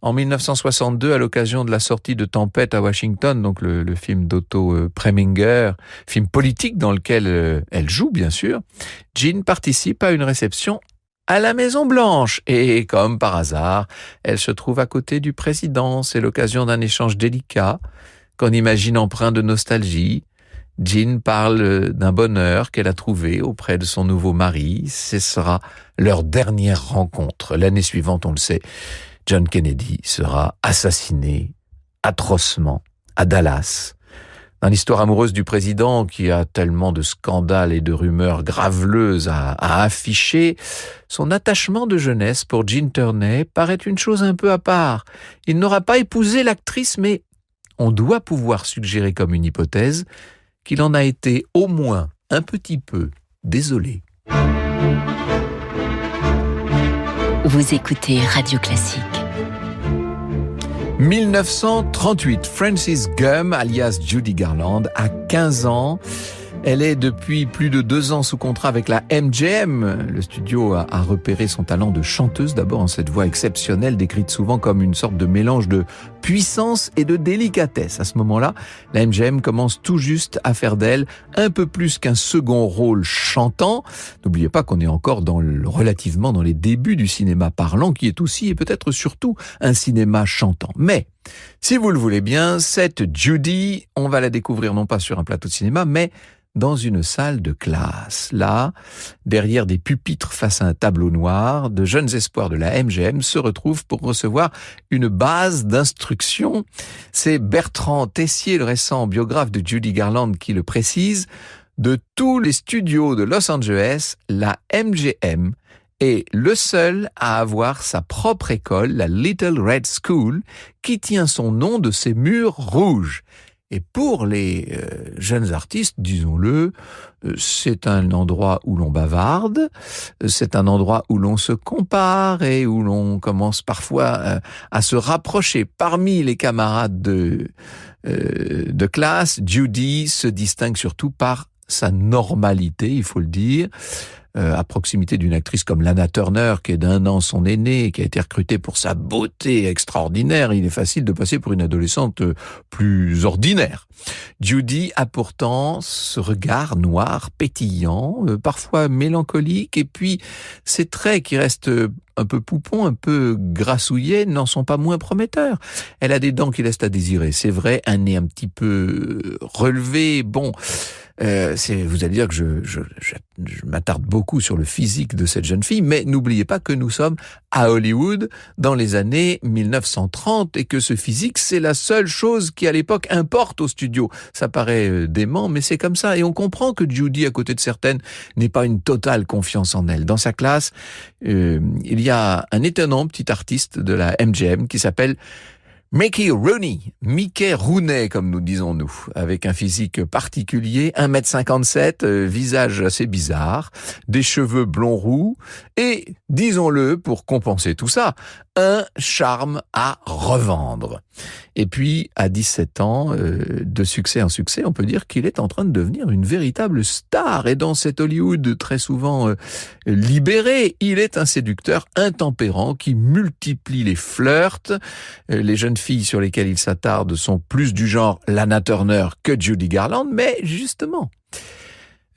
En 1962, à l'occasion de la sortie de Tempête à Washington, donc le film d'Otto Preminger, film politique dans lequel elle joue bien sûr, Jean participe à une réception à la Maison-Blanche. Et comme par hasard, elle se trouve à côté du président. C'est l'occasion d'un échange délicat, qu'on imagine empreint de nostalgie. Jean parle d'un bonheur qu'elle a trouvé auprès de son nouveau mari. Ce sera leur dernière rencontre. L'année suivante, on le sait, John Kennedy sera assassiné atrocement à Dallas. Dans l'histoire amoureuse du président, qui a tellement de scandales et de rumeurs graveleuses à afficher, son attachement de jeunesse pour Jean Turney paraît une chose un peu à part. Il n'aura pas épousé l'actrice, mais on doit pouvoir suggérer comme une hypothèse qu'il en a été au moins un petit peu désolé. Vous écoutez Radio Classique. 1938, Frances Gumm, alias Judy Garland, a 15 ans. Elle est depuis plus de 2 ans sous contrat avec la MGM. Le studio a repéré son talent de chanteuse, d'abord en cette voix exceptionnelle, décrite souvent comme une sorte de mélange de puissance et de délicatesse. À ce moment-là, la MGM commence tout juste à faire d'elle un peu plus qu'un second rôle chantant. N'oubliez pas qu'on est encore relativement dans les débuts du cinéma parlant, qui est aussi et peut-être surtout un cinéma chantant. Mais si vous le voulez bien, cette Judy, on va la découvrir non pas sur un plateau de cinéma, mais dans une salle de classe. Là, derrière des pupitres face à un tableau noir, de jeunes espoirs de la MGM se retrouvent pour recevoir une base d'instruction. C'est Bertrand Tessier, le récent biographe de Judy Garland, qui le précise. De tous les studios de Los Angeles, la MGM est le seul à avoir sa propre école, la Little Red School, qui tient son nom de ses murs rouges. Et pour les jeunes artistes, disons-le, c'est un endroit où l'on bavarde, c'est un endroit où l'on se compare et où l'on commence parfois à se rapprocher. Parmi les camarades de classe, Judy se distingue surtout par sa normalité, il faut le dire. À proximité d'une actrice comme Lana Turner, qui est d'1 an son aînée, qui a été recrutée pour sa beauté extraordinaire, il est facile de passer pour une adolescente plus ordinaire. Judy a pourtant ce regard noir, pétillant, parfois mélancolique, et puis ses traits qui restent un peu poupons, un peu grassouillés, n'en sont pas moins prometteurs. Elle a des dents qui laissent à désirer, c'est vrai, un nez un petit peu relevé, bon... vous allez dire que je m'attarde beaucoup sur le physique de cette jeune fille, mais n'oubliez pas que nous sommes à Hollywood dans les années 1930 et que ce physique, c'est la seule chose qui à l'époque importe au studio. Ça paraît dément, mais c'est comme ça. Et on comprend que Judy, à côté de certaines, n'ait pas une totale confiance en elle. Dans sa classe, il y a un étonnant petit artiste de la MGM qui s'appelle Mickey Rooney, comme nous disons nous, avec un physique particulier, 1m57, visage assez bizarre, des cheveux blonds roux, et, disons-le, pour compenser tout ça, un charme à revendre. Et puis, à 17 ans, de succès en succès, on peut dire qu'il est en train de devenir une véritable star. Et dans cet Hollywood très souvent libéré, il est un séducteur intempérant qui multiplie les flirts. Les jeunes filles sur lesquelles il s'attarde sont plus du genre Lana Turner que Judy Garland, mais justement,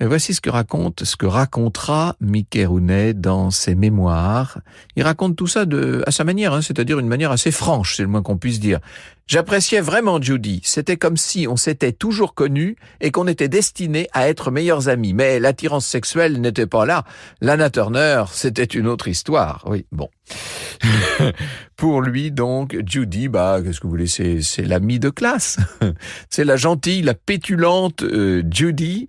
et voici ce que racontera Mickey Rooney dans ses mémoires. Il raconte tout ça à sa manière, c'est-à-dire une manière assez franche, c'est le moins qu'on puisse dire. J'appréciais vraiment Judy. C'était comme si on s'était toujours connus et qu'on était destinés à être meilleurs amis. Mais l'attirance sexuelle n'était pas là. Lana Turner, c'était une autre histoire. Oui, bon. Pour lui, donc, Judy, qu'est-ce que vous voulez, c'est l'amie de classe. C'est la gentille, la pétulante Judy.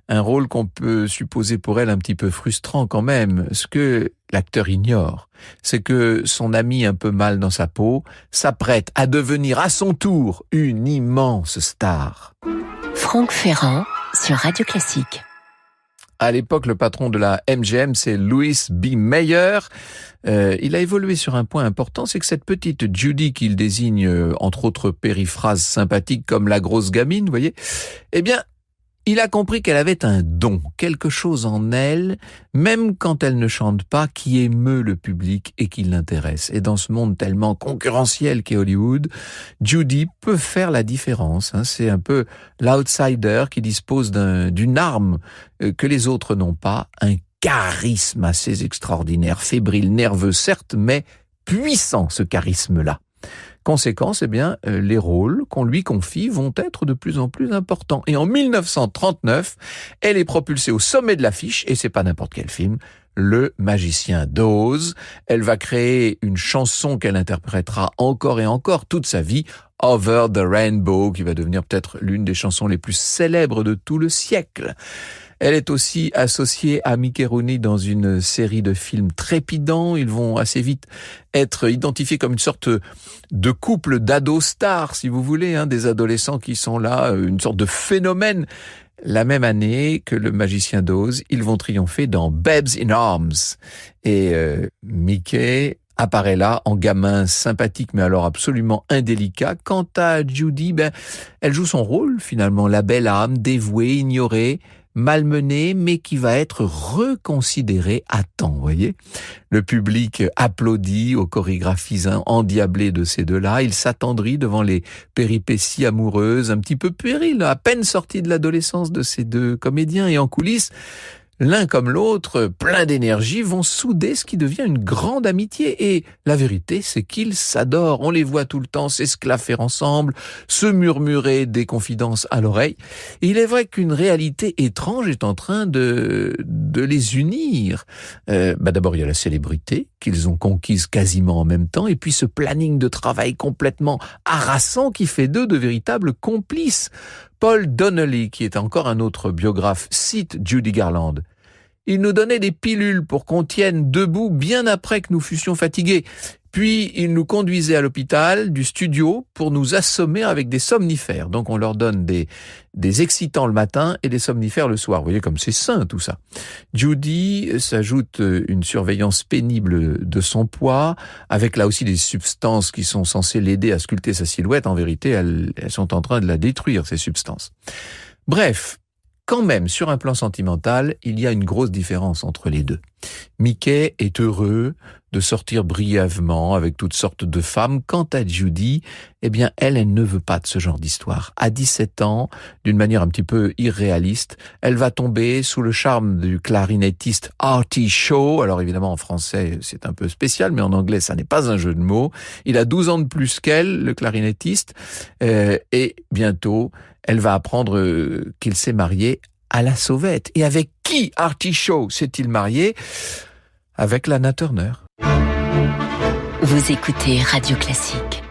Un rôle qu'on peut supposer pour elle un petit peu frustrant quand même. Ce que l'acteur ignore, c'est que son ami un peu mal dans sa peau s'apprête à devenir à son tour une immense star. Franck Ferrand sur Radio Classique. À l'époque, le patron de la MGM, c'est Louis B. Mayer. Il a évolué sur un point important, c'est que cette petite Judy qu'il désigne, entre autres périphrases sympathiques comme la grosse gamine, vous voyez, eh bien, il a compris qu'elle avait un don, quelque chose en elle, même quand elle ne chante pas, qui émeut le public et qui l'intéresse. Et dans ce monde tellement concurrentiel qu'est Hollywood, Judy peut faire la différence. C'est un peu l'outsider qui dispose d'une arme que les autres n'ont pas, un charisme assez extraordinaire, fébrile, nerveux certes, mais puissant ce charisme-là. Conséquence, les rôles qu'on lui confie vont être de plus en plus importants. Et en 1939, elle est propulsée au sommet de l'affiche, et c'est pas n'importe quel film, Le Magicien d'Oz. Elle va créer une chanson qu'elle interprétera encore et encore toute sa vie, Over the Rainbow, qui va devenir peut-être l'une des chansons les plus célèbres de tout le siècle. Elle est aussi associée à Mickey Rooney dans une série de films trépidants. Ils vont assez vite être identifiés comme une sorte de couple d'ados stars, si vous voulez, des adolescents qui sont là, une sorte de phénomène. La même année que Le Magicien d'Oz, ils vont triompher dans Babes in Arms. Et Mickey apparaît là en gamin sympathique, mais alors absolument indélicat. Quant à Judy, elle joue son rôle finalement, la belle âme, dévouée, ignorée, malmenée, mais qui va être reconsidérée à temps, vous voyez. Le public applaudit aux chorégraphies endiablées de ces deux-là. Il s'attendrit devant les péripéties amoureuses, un petit peu puériles, à peine sorties de l'adolescence de ces deux comédiens. Et en coulisses, l'un comme l'autre, plein d'énergie, vont souder ce qui devient une grande amitié. Et la vérité, c'est qu'ils s'adorent. On les voit tout le temps s'esclaffer ensemble, se murmurer des confidences à l'oreille. Et il est vrai qu'une réalité étrange est en train de les unir. D'abord, il y a la célébrité qu'ils ont conquise quasiment en même temps, et puis ce planning de travail complètement harassant qui fait d'eux de véritables complices. Paul Donnelly, qui est encore un autre biographe, cite Judy Garland. « Il nous donnait des pilules pour qu'on tienne debout bien après que nous fussions fatigués. Puis il nous conduisait à l'hôpital du studio pour nous assommer avec des somnifères. » Donc on leur donne des excitants le matin et des somnifères le soir. Vous voyez comme c'est sain tout ça. Judy s'ajoute une surveillance pénible de son poids, avec là aussi des substances qui sont censées l'aider à sculpter sa silhouette. En vérité, elles sont en train de la détruire, ces substances. Bref, quand même, sur un plan sentimental, il y a une grosse différence entre les deux. Mickey est heureux de sortir brièvement avec toutes sortes de femmes. Quant à Judy, elle ne veut pas de ce genre d'histoire. À 17 ans, d'une manière un petit peu irréaliste, elle va tomber sous le charme du clarinettiste Artie Shaw. Alors évidemment, en français, c'est un peu spécial, mais en anglais, ça n'est pas un jeu de mots. Il a 12 ans de plus qu'elle, le clarinettiste, et bientôt, elle va apprendre qu'il s'est marié à la sauvette. Et avec qui Artie Shaw s'est-il marié? Avec Lana Turner. Vous écoutez Radio Classique.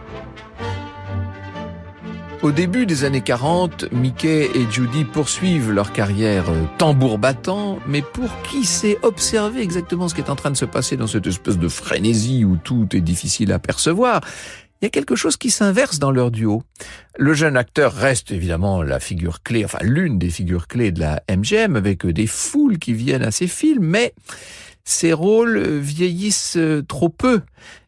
Au début des années 40, Mickey et Judy poursuivent leur carrière tambour battant, mais pour qui sait observer exactement ce qui est en train de se passer dans cette espèce de frénésie où tout est difficile à percevoir, il y a quelque chose qui s'inverse dans leur duo. Le jeune acteur reste évidemment la figure clé, enfin l'une des figures clés de la MGM, avec des foules qui viennent à ses films, mais ses rôles vieillissent trop peu.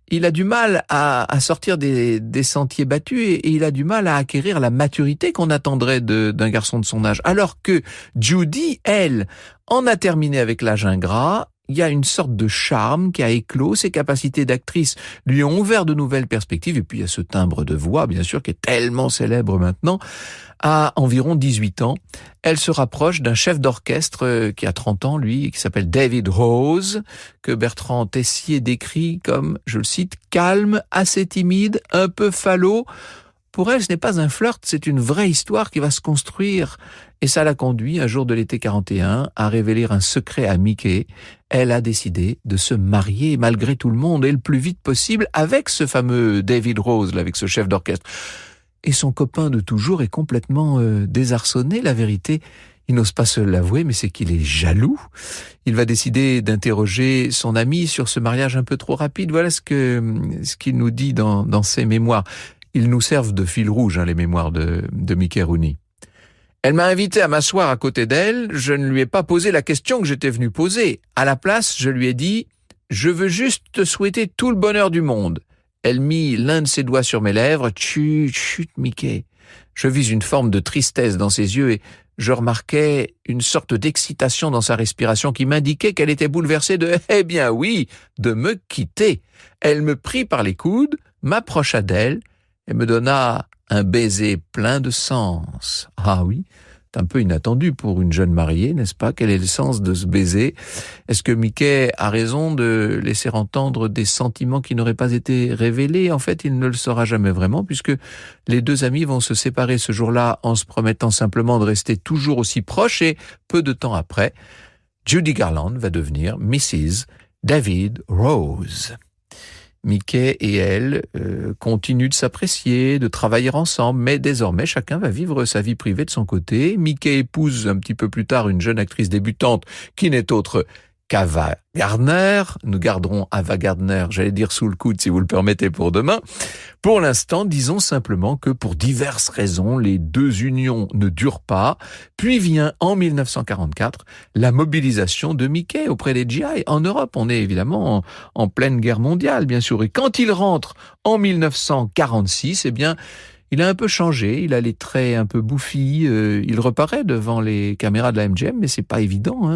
il a du mal à sortir des sentiers battus et il a du mal à acquérir la maturité qu'on attendrait d'un garçon de son âge. Alors que Judy, elle, en a terminé avec l'âge ingrat. Il y a une sorte de charme qui a éclos, ses capacités d'actrice lui ont ouvert de nouvelles perspectives, et puis il y a ce timbre de voix, bien sûr, qui est tellement célèbre maintenant. À environ 18 ans, elle se rapproche d'un chef d'orchestre qui a 30 ans, lui, qui s'appelle David Rose, que Bertrand Tessier décrit comme, je le cite, calme, assez timide, un peu falot. Pour elle, ce n'est pas un flirt, c'est une vraie histoire qui va se construire. Et ça l'a conduit, un jour de l'été 41, à révéler un secret à Mickey. Elle a décidé de se marier malgré tout le monde et le plus vite possible avec ce fameux David Rose, là, avec ce chef d'orchestre. Et son copain de toujours est complètement désarçonné. La vérité, il n'ose pas se l'avouer, mais c'est qu'il est jaloux. Il va décider d'interroger son ami sur ce mariage un peu trop rapide. Voilà ce qu'il nous dit dans ses mémoires. Ils nous servent de fil rouge, les mémoires de Mickey Rooney. Elle m'a invité à m'asseoir à côté d'elle. Je ne lui ai pas posé la question que j'étais venu poser. À la place, je lui ai dit « Je veux juste te souhaiter tout le bonheur du monde ». Elle mit l'un de ses doigts sur mes lèvres. « Chut, chut, Mickey ». Je vis une forme de tristesse dans ses yeux et je remarquais une sorte d'excitation dans sa respiration qui m'indiquait qu'elle était bouleversée de « Eh bien oui !» de me quitter. Elle me prit par les coudes, m'approcha d'elle et me donna un baiser plein de sens. Ah oui, c'est un peu inattendu pour une jeune mariée, n'est-ce pas? Quel est le sens de ce baiser? Est-ce que Mickey a raison de laisser entendre des sentiments qui n'auraient pas été révélés? En fait, il ne le saura jamais vraiment, puisque les deux amis vont se séparer ce jour-là en se promettant simplement de rester toujours aussi proches, et peu de temps après, Judy Garland va devenir Mrs. David Rose. Mickey et elle continuent de s'apprécier, de travailler ensemble, mais désormais chacun va vivre sa vie privée de son côté. Mickey épouse un petit peu plus tard une jeune actrice débutante qui n'est autre qu'Ava Gardner. Nous garderons Ava Gardner, j'allais dire sous le coude si vous le permettez pour demain. Pour l'instant, disons simplement que pour diverses raisons, les deux unions ne durent pas. Puis vient en 1944 la mobilisation de Mickey auprès des GI en Europe. On est évidemment en pleine guerre mondiale, bien sûr. Et quand il rentre en 1946, eh bien, il a un peu changé, il a les traits un peu bouffis, il reparaît devant les caméras de la MGM, mais c'est pas évident,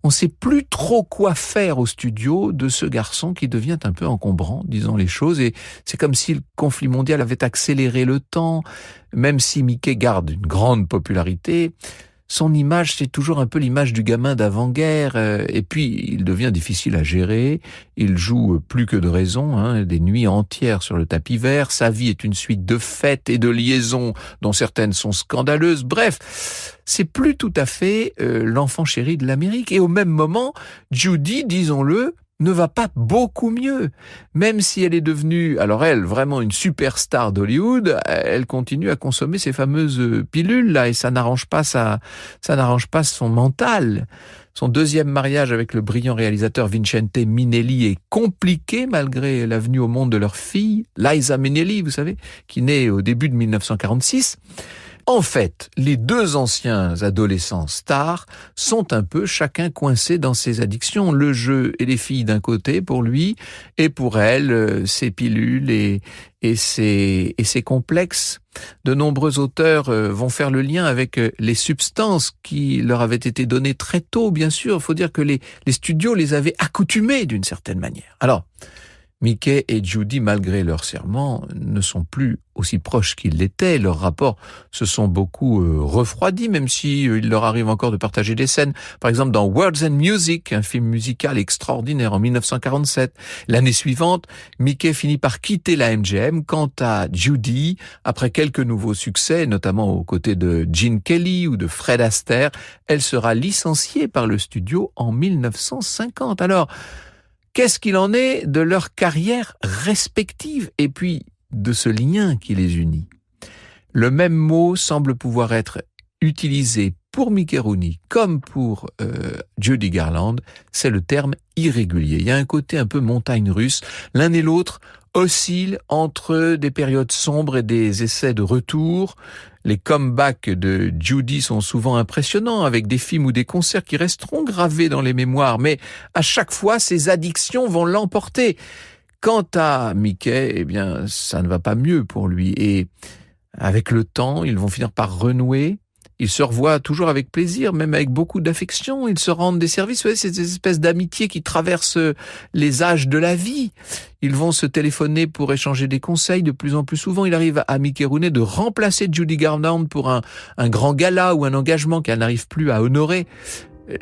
On sait plus trop quoi faire au studio de ce garçon qui devient un peu encombrant, disons les choses, et c'est comme si le conflit mondial avait accéléré le temps. Même si Mickey garde une grande popularité, son image, c'est toujours un peu l'image du gamin d'avant-guerre, et puis il devient difficile à gérer, il joue plus que de raison, des nuits entières sur le tapis vert, sa vie est une suite de fêtes et de liaisons dont certaines sont scandaleuses, bref, c'est plus tout à fait l'enfant chéri de l'Amérique. Et au même moment, Judy, disons-le, ne va pas beaucoup mieux. Même si elle est devenue, alors elle, vraiment une superstar d'Hollywood, elle continue à consommer ces fameuses pilules là et ça n'arrange pas son mental. Son deuxième mariage avec le brillant réalisateur Vincente Minnelli est compliqué malgré la venue au monde de leur fille, Liza Minnelli, vous savez, qui naît au début de 1946. En fait, les deux anciens adolescents stars sont un peu chacun coincés dans ses addictions. Le jeu et les filles d'un côté pour lui, et pour elle, ses pilules et ses complexes. De nombreux auteurs vont faire le lien avec les substances qui leur avaient été données très tôt, bien sûr. Il faut dire que les studios les avaient accoutumés d'une certaine manière. Alors, Mickey et Judy, malgré leur serment, ne sont plus aussi proches qu'ils l'étaient. Leurs rapports se sont beaucoup refroidis, même si il leur arrive encore de partager des scènes. Par exemple, dans Words and Music, un film musical extraordinaire en 1947. L'année suivante, Mickey finit par quitter la MGM. Quant à Judy, après quelques nouveaux succès, notamment aux côtés de Gene Kelly ou de Fred Astaire, elle sera licenciée par le studio en 1950. Alors, qu'est-ce qu'il en est de leur carrière respective et puis de ce lien qui les unit? Le même mot semble pouvoir être utilisé pour Mickey Rooney comme pour Judy Garland, c'est le terme irrégulier. Il y a un côté un peu montagne russe, l'un et l'autre oscillent entre des périodes sombres et des essais de retour. Les comebacks de Judy sont souvent impressionnants, avec des films ou des concerts qui resteront gravés dans les mémoires, mais à chaque fois, ses addictions vont l'emporter. Quant à Mickey, eh bien, ça ne va pas mieux pour lui. Et avec le temps, ils vont finir par renouer. Ils se revoient toujours avec plaisir, même avec beaucoup d'affection. Ils se rendent des services. Vous voyez, c'est ces espèces d'amitié qui traversent les âges de la vie. Ils vont se téléphoner pour échanger des conseils de plus en plus souvent. Il arrive à Mickey Rooney de remplacer Judy Garland pour un grand gala ou un engagement qu'elle n'arrive plus à honorer.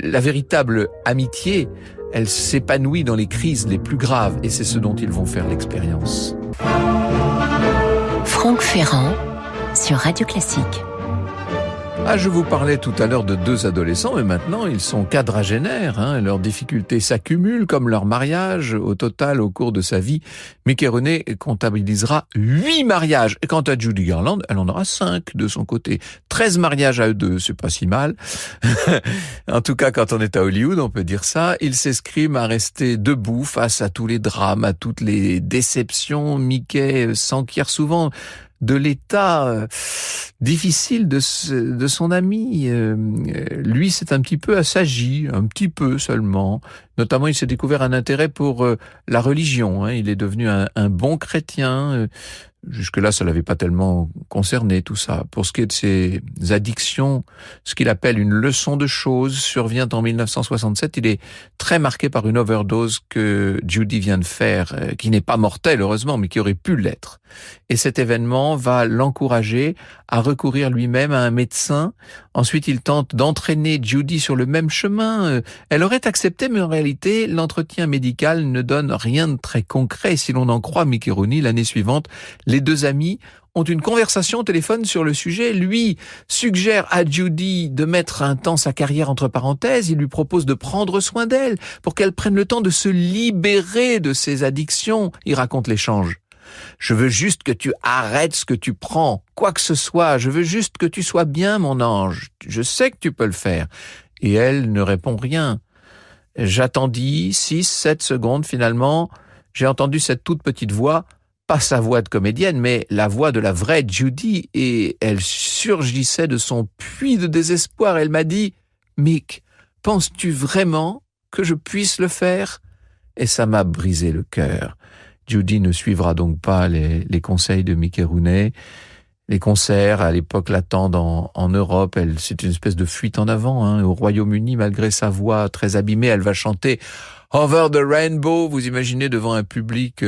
La véritable amitié, elle s'épanouit dans les crises les plus graves et c'est ce dont ils vont faire l'expérience. Franck Ferrand sur Radio Classique. Je vous parlais tout à l'heure de deux adolescents, mais maintenant ils sont quadragénaires. Leurs difficultés s'accumulent comme leur mariage. Au total, au cours de sa vie, Mickey Rooney comptabilisera 8 mariages. Et quant à Judy Garland, elle en aura 5 de son côté. 13 mariages à eux deux, c'est pas si mal. En tout cas, quand on est à Hollywood, on peut dire ça. Ils s'escriment à rester debout face à tous les drames, à toutes les déceptions. Mickey s'enquiert souvent de l'état difficile de son ami. Lui, c'est un petit peu assagi, un petit peu seulement. Notamment, il s'est découvert un intérêt pour la religion. Il est devenu un bon chrétien. Jusque-là, ça l'avait pas tellement concerné, tout ça. Pour ce qui est de ses addictions, ce qu'il appelle une leçon de choses survient en 1967. Il est très marqué par une overdose que Judy vient de faire, qui n'est pas mortelle, heureusement, mais qui aurait pu l'être. Et cet événement va l'encourager à recourir lui-même à un médecin. Ensuite, il tente d'entraîner Judy sur le même chemin. Elle aurait accepté, mais en réalité, l'entretien médical ne donne rien de très concret. Si l'on en croit Mickey Rooney, l'année suivante, les deux amis ont une conversation au téléphone sur le sujet. Lui suggère à Judy de mettre un temps sa carrière entre parenthèses. Il lui propose de prendre soin d'elle pour qu'elle prenne le temps de se libérer de ses addictions. Il raconte l'échange. Je veux juste que tu arrêtes ce que tu prends, quoi que ce soit. Je veux juste que tu sois bien, mon ange. Je sais que tu peux le faire. Et elle ne répond rien. J'attendis 6-7 secondes. Finalement, j'ai entendu cette toute petite voix, pas sa voix de comédienne, mais la voix de la vraie Judy. Et elle surgissait de son puits de désespoir. Elle m'a dit « Mick, penses-tu vraiment que je puisse le faire ?» Et ça m'a brisé le cœur. Judy ne suivra donc pas les conseils de Mickey Rooney. Les concerts, à l'époque, l'attendent en Europe. C'est une espèce de fuite en avant. Au Royaume-Uni, malgré sa voix très abîmée, elle va chanter Over the Rainbow. Vous imaginez devant un public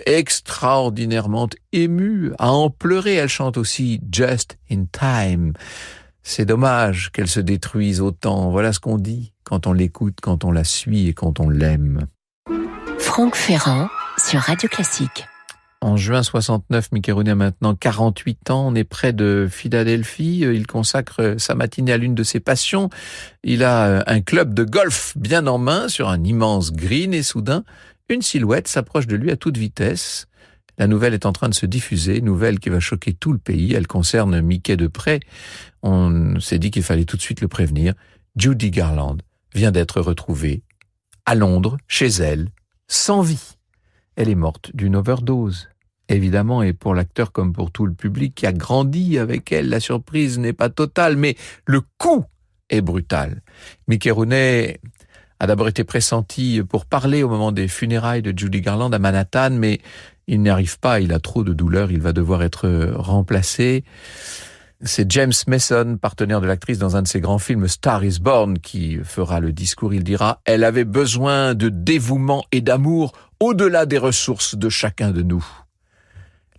extraordinairement ému, à en pleurer. Elle chante aussi Just in Time. C'est dommage qu'elle se détruise autant. Voilà ce qu'on dit quand on l'écoute, quand on la suit et quand on l'aime. Franck Ferrand sur Radio Classique. En juin 69, Mickey Rooney a maintenant 48 ans. On est près de Philadelphie. Il consacre sa matinée à l'une de ses passions. Il a un club de golf bien en main sur un immense green et soudain, une silhouette s'approche de lui à toute vitesse. La nouvelle est en train de se diffuser, nouvelle qui va choquer tout le pays. Elle concerne Mickey de près. On s'est dit qu'il fallait tout de suite le prévenir. Judy Garland vient d'être retrouvée à Londres, chez elle, sans vie. Elle est morte d'une overdose. Évidemment, et pour l'acteur comme pour tout le public qui a grandi avec elle, la surprise n'est pas totale, mais le coup est brutal. Mickey Rooney a d'abord été pressenti pour parler au moment des funérailles de Judy Garland à Manhattan, mais il n'y arrive pas, il a trop de douleur, il va devoir être remplacé. C'est James Mason, partenaire de l'actrice dans un de ses grands films Star is Born, qui fera le discours. Il dira « Elle avait besoin de dévouement et d'amour au-delà des ressources de chacun de nous ».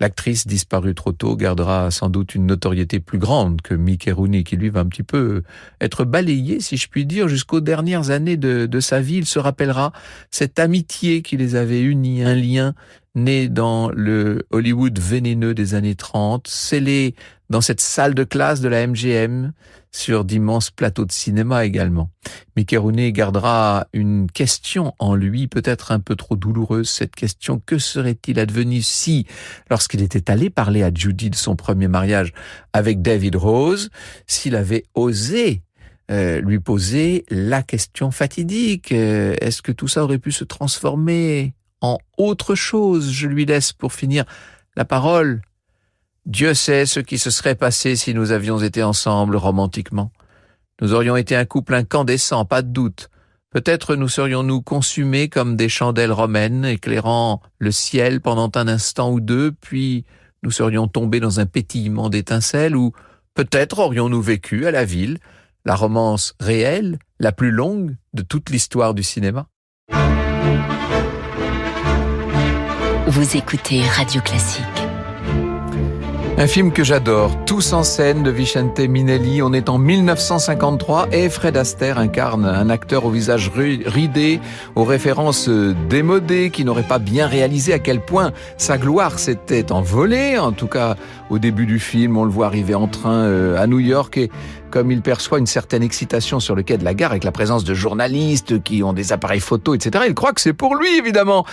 L'actrice, disparue trop tôt, gardera sans doute une notoriété plus grande que Mickey Rooney, qui lui va un petit peu être balayé, si je puis dire, jusqu'aux dernières années de sa vie. Il se rappellera cette amitié qui les avait unis, un lien né dans le Hollywood vénéneux des années 30, scellé dans cette salle de classe de la MGM, sur d'immenses plateaux de cinéma également. Mickey Rooney gardera une question en lui, peut-être un peu trop douloureuse, cette question: que serait-il advenu si, lorsqu'il était allé parler à Judy de son premier mariage avec David Rose, s'il avait osé lui poser la question fatidique, est-ce que tout ça aurait pu se transformer en autre chose? Je lui laisse pour finir la parole. Dieu sait ce qui se serait passé si nous avions été ensemble romantiquement. Nous aurions été un couple incandescent, pas de doute. Peut-être nous serions-nous consumés comme des chandelles romaines, éclairant le ciel pendant un instant ou deux, puis nous serions tombés dans un pétillement d'étincelles, ou peut-être aurions-nous vécu à la ville, la romance réelle, la plus longue de toute l'histoire du cinéma. Vous écoutez Radio Classique. Un film que j'adore, Tous en scène de Vicente Minelli. On est en 1953 et Fred Astaire incarne un acteur au visage ridé, aux références démodées, qui n'aurait pas bien réalisé à quel point sa gloire s'était envolée. En tout cas, au début du film, on le voit arriver en train à New York et comme il perçoit une certaine excitation sur le quai de la gare avec la présence de journalistes qui ont des appareils photos, etc., il croit que c'est pour lui, évidemment.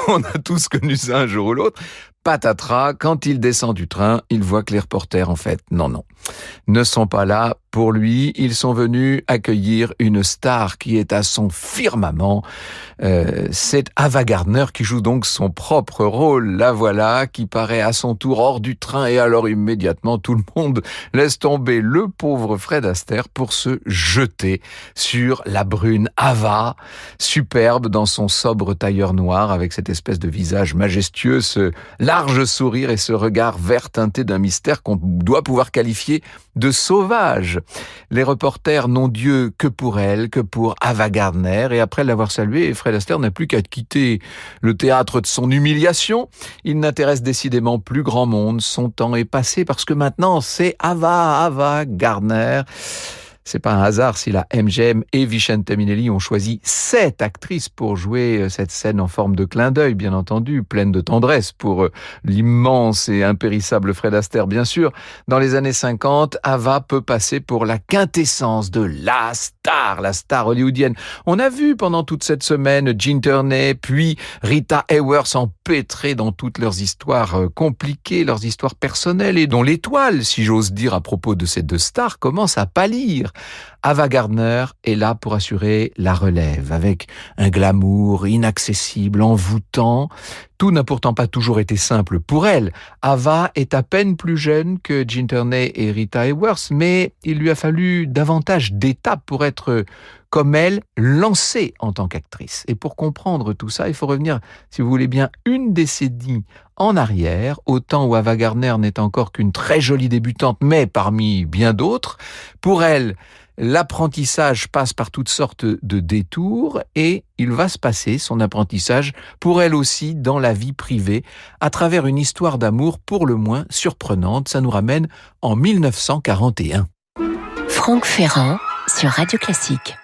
On a tous connu ça un jour ou l'autre. Patatras, quand il descend du train, il voit que les reporters, en fait, non, ne sont pas là pour lui. Ils sont venus accueillir une star qui est à son firmament. C'est Ava Gardner qui joue donc son propre rôle. La voilà, qui paraît à son tour hors du train et alors immédiatement tout le monde laisse tomber le pauvre Fred Astaire pour se jeter sur la brune Ava, superbe dans son sobre tailleur noir avec cette espèce de visage majestueux, ce large sourire et ce regard vert teinté d'un mystère qu'on doit pouvoir qualifier de sauvage. Les reporters n'ont Dieu que pour elle, que pour Ava Gardner, et après l'avoir saluée, Fred Astaire n'a plus qu'à quitter le théâtre de son humiliation. Il n'intéresse décidément plus grand monde. Son temps est passé parce que maintenant c'est Ava Gardner. C'est pas un hasard si la MGM et Vicente Minelli ont choisi 7 actrices pour jouer cette scène en forme de clin d'œil, bien entendu, pleine de tendresse pour l'immense et impérissable Fred Astaire, bien sûr. Dans les années 50, Ava peut passer pour la quintessence de la star hollywoodienne. On a vu pendant toute cette semaine Gene Tierney, puis Rita Hayworth empêtrés dans toutes leurs histoires compliquées, leurs histoires personnelles, et dont l'étoile, si j'ose dire à propos de ces 2 stars, commence à pâlir. Ava Gardner est là pour assurer la relève, avec un glamour inaccessible, envoûtant. Tout n'a pourtant pas toujours été simple pour elle. Ava est à peine plus jeune que Gene Tierney et Rita Hayworth, mais il lui a fallu davantage d'étapes pour être, comme elle, lancée en tant qu'actrice. Et pour comprendre tout ça, il faut revenir, si vous voulez bien, une décennie en arrière, au temps où Ava Gardner n'est encore qu'une très jolie débutante, mais parmi bien d'autres. Pour elle, l'apprentissage passe par toutes sortes de détours et il va se passer son apprentissage pour elle aussi dans la vie privée à travers une histoire d'amour pour le moins surprenante. Ça nous ramène en 1941. Franck Ferrand sur Radio Classique.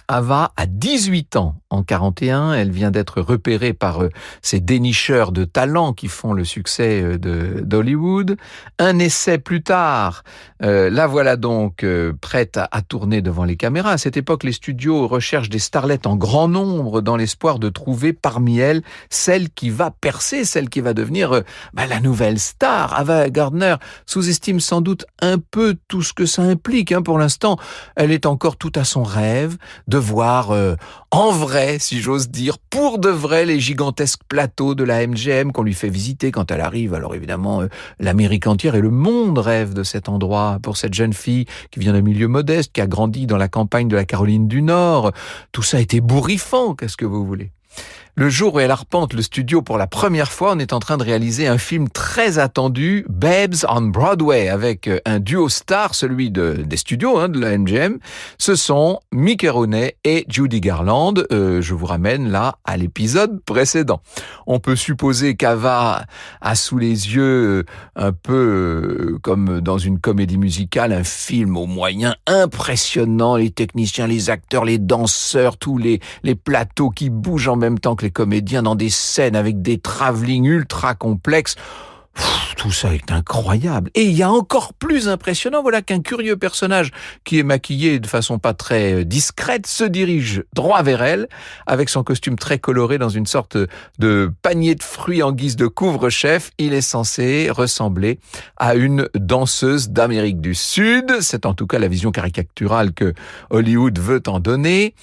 Ava a 18 ans en 41. Elle vient d'être repérée par ces dénicheurs de talent qui font le succès d'Hollywood. Un essai plus tard, la voilà donc prête à tourner devant les caméras. À cette époque, les studios recherchent des starlettes en grand nombre dans l'espoir de trouver parmi elles celle qui va percer, celle qui va devenir la nouvelle star. Ava Gardner sous-estime sans doute un peu tout ce que ça implique. Pour l'instant, elle est encore tout à son rêve de voir en vrai, si j'ose dire, pour de vrai, les gigantesques plateaux de la MGM qu'on lui fait visiter quand elle arrive. Alors évidemment, l'Amérique entière et le monde rêvent de cet endroit pour cette jeune fille qui vient d'un milieu modeste, qui a grandi dans la campagne de la Caroline du Nord. Tout ça a été bourrifant, qu'est-ce que vous voulez ? Le jour où elle arpente le studio pour la première fois, on est en train de réaliser un film très attendu, Babes on Broadway, avec un duo star, celui des studios de la MGM. Ce sont Mickey Rooney et Judy Garland. Je vous ramène là à l'épisode précédent. On peut supposer qu'Ava a sous les yeux un peu comme dans une comédie musicale, un film aux moyens impressionnants, les techniciens, les acteurs, les danseurs, tous les plateaux qui bougent en même temps que les comédiens dans des scènes avec des travelling ultra complexes. Tout ça est incroyable. Et il y a encore plus impressionnant, voilà qu'un curieux personnage qui est maquillé de façon pas très discrète se dirige droit vers elle avec son costume très coloré dans une sorte de panier de fruits en guise de couvre-chef. Il est censé ressembler à une danseuse d'Amérique du Sud. C'est en tout cas la vision caricaturale que Hollywood veut en donner.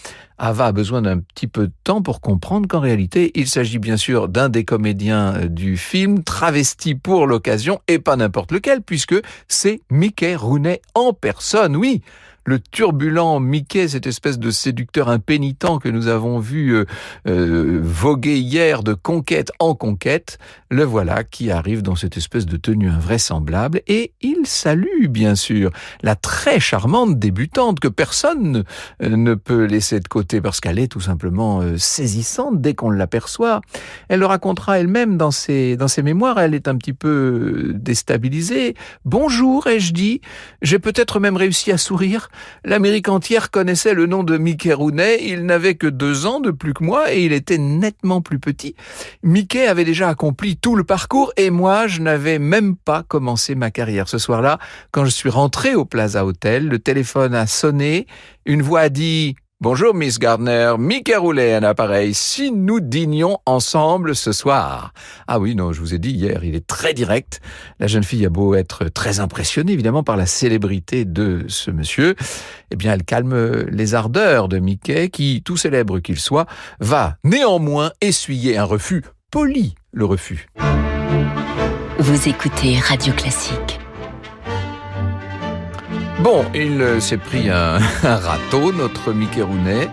Ava a besoin d'un petit peu de temps pour comprendre qu'en réalité, il s'agit bien sûr d'un des comédiens du film, travesti pour l'occasion, et pas n'importe lequel, puisque c'est Mickey Rooney en personne, oui. le turbulent Mickey, cette espèce de séducteur impénitent que nous avons vu voguer hier de conquête en conquête, le voilà qui arrive dans cette espèce de tenue invraisemblable et il salue bien sûr la très charmante débutante que personne ne peut laisser de côté parce qu'elle est tout simplement saisissante dès qu'on l'aperçoit. Elle le racontera elle-même dans ses mémoires, elle est un petit peu déstabilisée. « Bonjour », ai-je dit. J'ai peut-être même réussi à sourire. L'Amérique entière connaissait le nom de Mickey Rooney. Il n'avait que 2 ans de plus que moi et il était nettement plus petit. Mickey avait déjà accompli tout le parcours et moi, je n'avais même pas commencé ma carrière. Ce soir-là, quand je suis rentré au Plaza Hotel, le téléphone a sonné. Une voix a dit « Bonjour Miss Gardner, Mickey Rooney, un appareil, si nous dînions ensemble ce soir ». Ah oui, non, je vous ai dit hier, il est très direct. La jeune fille a beau être très impressionnée, évidemment, par la célébrité de ce monsieur. Eh bien, elle calme les ardeurs de Mickey, qui, tout célèbre qu'il soit, va néanmoins essuyer un refus poli, le refus. Vous écoutez Radio Classique. Bon, il s'est pris un râteau, notre Mickey Rooney.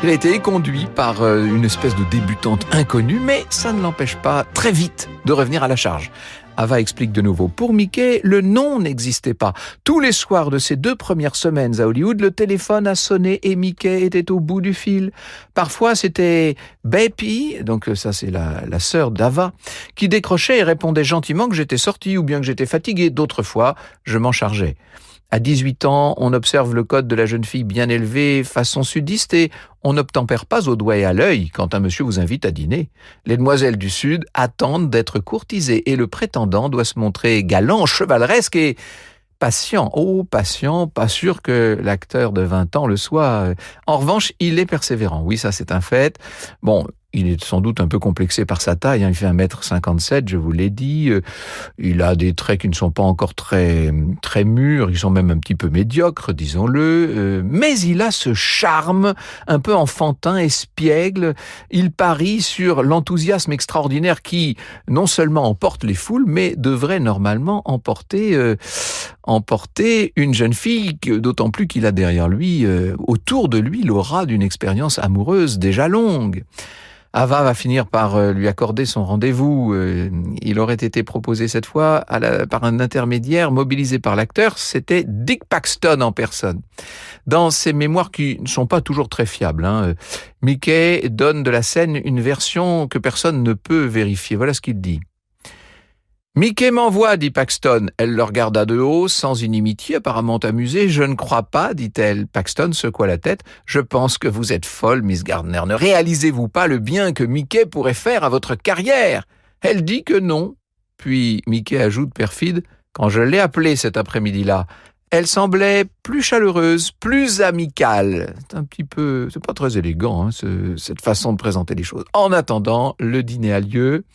Il a été conduit par une espèce de débutante inconnue, mais ça ne l'empêche pas très vite de revenir à la charge. Ava explique de nouveau. Pour Mickey, le nom n'existait pas. Tous les soirs de ses 2 premières semaines à Hollywood, le téléphone a sonné et Mickey était au bout du fil. Parfois, c'était Beppy, donc ça c'est la sœur d'Ava, qui décrochait et répondait gentiment que j'étais sorti ou bien que j'étais fatigué. D'autres fois, je m'en chargeais. À 18 ans, on observe le code de la jeune fille bien élevée, façon sudiste, et on n'obtempère pas au doigt et à l'œil quand un monsieur vous invite à dîner. Les demoiselles du Sud attendent d'être courtisées, et le prétendant doit se montrer galant, chevaleresque et patient. Oh, patient, pas sûr que l'acteur de 20 ans le soit. En revanche, il est persévérant. Oui, ça c'est un fait. Bon, il est sans doute un peu complexé par sa taille, il fait 1m57, je vous l'ai dit. Il a des traits qui ne sont pas encore très mûrs, ils sont même un petit peu médiocres, disons-le. Mais il a ce charme un peu enfantin, espiègle. Il parie sur l'enthousiasme extraordinaire qui, non seulement emporte les foules, mais devrait normalement emporter une jeune fille, d'autant plus qu'il a derrière lui, autour de lui, l'aura d'une expérience amoureuse déjà longue. Ava va finir par lui accorder son rendez-vous. Il aurait été proposé cette fois par un intermédiaire mobilisé par l'acteur. C'était Dick Paxton en personne. Dans ses mémoires qui ne sont pas toujours très fiables, Mickey donne de la scène une version que personne ne peut vérifier. Voilà ce qu'il dit. Mickey m'envoie, dit Paxton. Elle le regarda de haut, sans inimitié, apparemment amusée. Je ne crois pas, dit-elle. Paxton secoua la tête. Je pense que vous êtes folle, Miss Gardner. Ne réalisez-vous pas le bien que Mickey pourrait faire à votre carrière? Elle dit que non. Puis Mickey ajoute perfide, quand je l'ai appelée cet après-midi-là, elle semblait plus chaleureuse, plus amicale. C'est pas très élégant, cette façon de présenter les choses. En attendant, le dîner a lieu.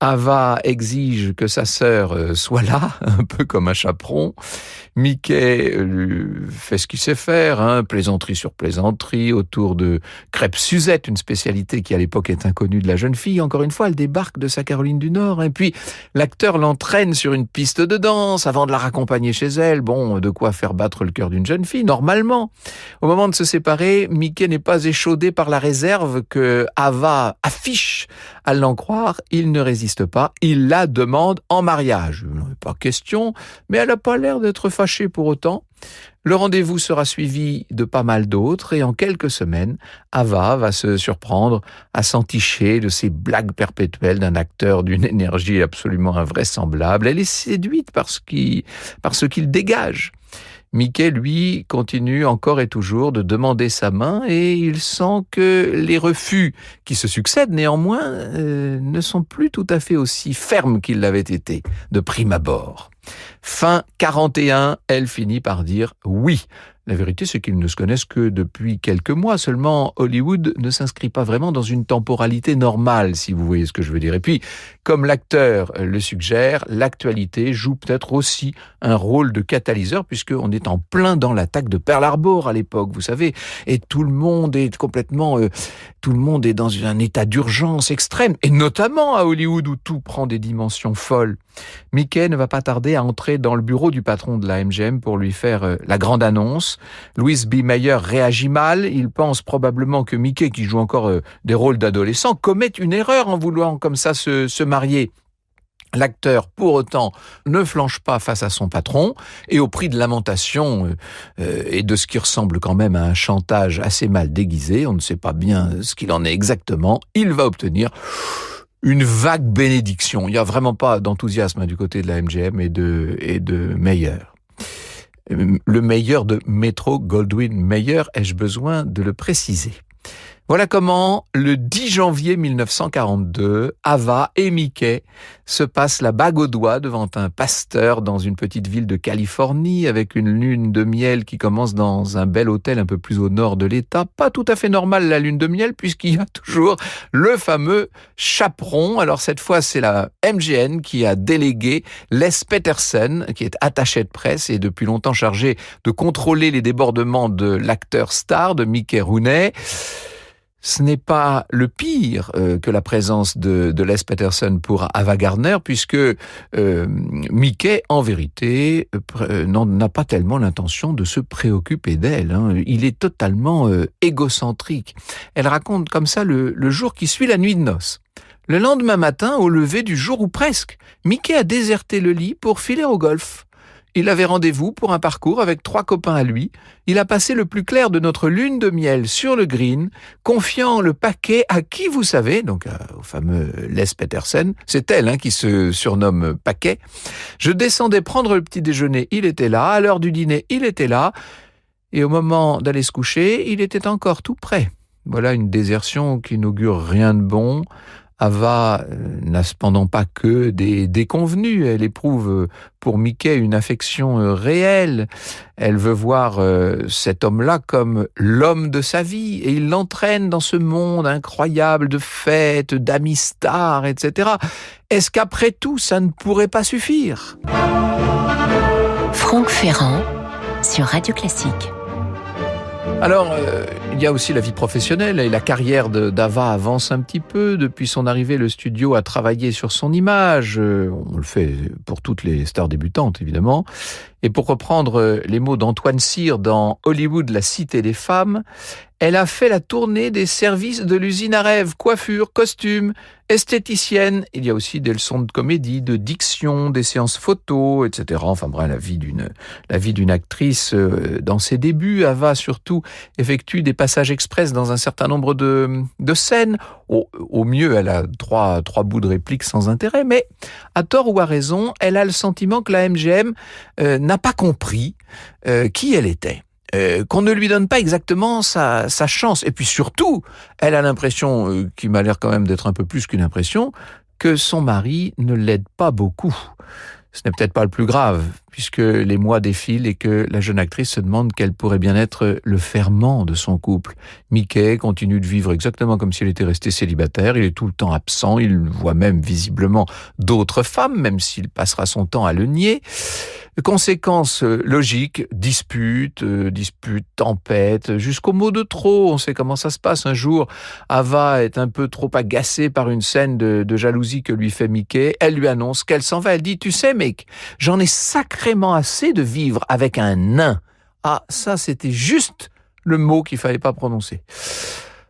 Ava exige que sa sœur soit là, un peu comme un chaperon. Mickey fait ce qu'il sait faire, plaisanterie sur plaisanterie, autour de crêpes Suzette, une spécialité qui à l'époque est inconnue de la jeune fille. Encore une fois, elle débarque de sa Caroline du Nord, et puis l'acteur l'entraîne sur une piste de danse avant de la raccompagner chez elle. Bon, de quoi faire battre le cœur d'une jeune fille, normalement. Au moment de se séparer, Mickey n'est pas échaudé par la réserve que Ava affiche. À l'en croire, il ne résiste pas, il la demande en mariage. Il n'en est pas question, mais elle n'a pas l'air d'être fâchée pour autant. Le rendez-vous sera suivi de pas mal d'autres et en quelques semaines, Ava va se surprendre à s'enticher de ces blagues perpétuelles d'un acteur d'une énergie absolument invraisemblable. Elle est séduite par ce qu'il dégage. Mickey, lui, continue encore et toujours de demander sa main et il sent que les refus qui se succèdent néanmoins ne sont plus tout à fait aussi fermes qu'ils l'avaient été de prime abord. Fin 41, elle finit par dire oui. La vérité, c'est qu'ils ne se connaissent que depuis quelques mois. Seulement, Hollywood ne s'inscrit pas vraiment dans une temporalité normale, si vous voyez ce que je veux dire. Et puis, comme l'acteur le suggère, l'actualité joue peut-être aussi un rôle de catalyseur, puisqu'on est en plein dans l'attaque de Pearl Harbor à l'époque, vous savez. Et tout le monde est dans un état d'urgence extrême, et notamment à Hollywood, où tout prend des dimensions folles. Mickey ne va pas tarder à entrer dans le bureau du patron de la MGM pour lui faire la grande annonce. Louis B. Mayer réagit mal. Il pense probablement que Mickey, qui joue encore des rôles d'adolescent, commet une erreur en voulant comme ça se marier. L'acteur, pour autant, ne flanche pas face à son patron et au prix de lamentations et de ce qui ressemble quand même à un chantage assez mal déguisé, on ne sait pas bien ce qu'il en est exactement, il va obtenir une vague bénédiction. Il n'y a vraiment pas d'enthousiasme du côté de la MGM et de Mayer. Le Mayer de Metro-Goldwyn-Mayer, ai-je besoin de le préciser? Voilà comment, le 10 janvier 1942, Ava et Mickey se passent la bague au doigt devant un pasteur dans une petite ville de Californie avec une lune de miel qui commence dans un bel hôtel un peu plus au nord de l'État. Pas tout à fait normal la lune de miel puisqu'il y a toujours le fameux chaperon. Alors cette fois, c'est la MGM qui a délégué Les Peterson, qui est attaché de presse et depuis longtemps chargé de contrôler les débordements de l'acteur star, de Mickey Rooney. Ce n'est pas le pire que la présence de Les Peterson pour Ava Gardner, puisque Mickey, en vérité, n'a pas tellement l'intention de se préoccuper d'elle. Il est totalement égocentrique. Elle raconte comme ça le jour qui suit la nuit de noces. Le lendemain matin, au lever du jour ou presque, Mickey a déserté le lit pour filer au golf. Il avait rendez-vous pour un parcours avec 3 copains à lui. Il a passé le plus clair de notre lune de miel sur le green, confiant le paquet à qui vous savez, donc au fameux Les Peterson. C'est elle qui se surnomme Paquet. Je descendais prendre le petit déjeuner, il était là. À l'heure du dîner, il était là. Et au moment d'aller se coucher, il était encore tout prêt. Voilà une désertion qui n'augure rien de bon. Ava n'a cependant pas que des déconvenues. Elle éprouve pour Mickey une affection réelle. Elle veut voir cet homme-là comme l'homme de sa vie et il l'entraîne dans ce monde incroyable de fêtes, d'amis stars, etc. Est-ce qu'après tout, ça ne pourrait pas suffire ? Franck Ferrand sur Radio Classique. Alors, il y a aussi la vie professionnelle et la carrière d'Ava avance un petit peu. Depuis son arrivée, le studio a travaillé sur son image. On le fait pour toutes les stars débutantes, évidemment. Et pour reprendre les mots d'Antoine Cyr dans Hollywood, la cité des femmes, elle a fait la tournée des services de l'usine à rêve, coiffure, costume, esthéticienne. Il y a aussi des leçons de comédie, de diction, des séances photos, etc. Enfin bref, la vie d'une actrice dans ses débuts. Ava surtout effectue des passages express dans un certain nombre de scènes. Au mieux, elle a trois bouts de répliques sans intérêt, mais à tort ou à raison, elle a le sentiment que la MGM n'a pas compris qui elle était. Qu'on ne lui donne pas exactement sa chance. Et puis surtout, elle a l'impression, qui m'a l'air quand même d'être un peu plus qu'une impression, que son mari ne l'aide pas beaucoup. Ce n'est peut-être pas le plus grave, puisque les mois défilent et que la jeune actrice se demande quel pourrait bien être le ferment de son couple. Mickey continue de vivre exactement comme s'il était resté célibataire, il est tout le temps absent, il voit même visiblement d'autres femmes, même s'il passera son temps à le nier. Conséquence logique, dispute, tempête, jusqu'au mot de trop. On sait comment ça se passe. Un jour, Ava est un peu trop agacée par une scène de jalousie que lui fait Mickey. Elle lui annonce qu'elle s'en va. Elle dit « Tu sais, mec, j'en ai sacrément assez de vivre avec un nain. » Ah, ça, c'était juste le mot qu'il fallait pas prononcer.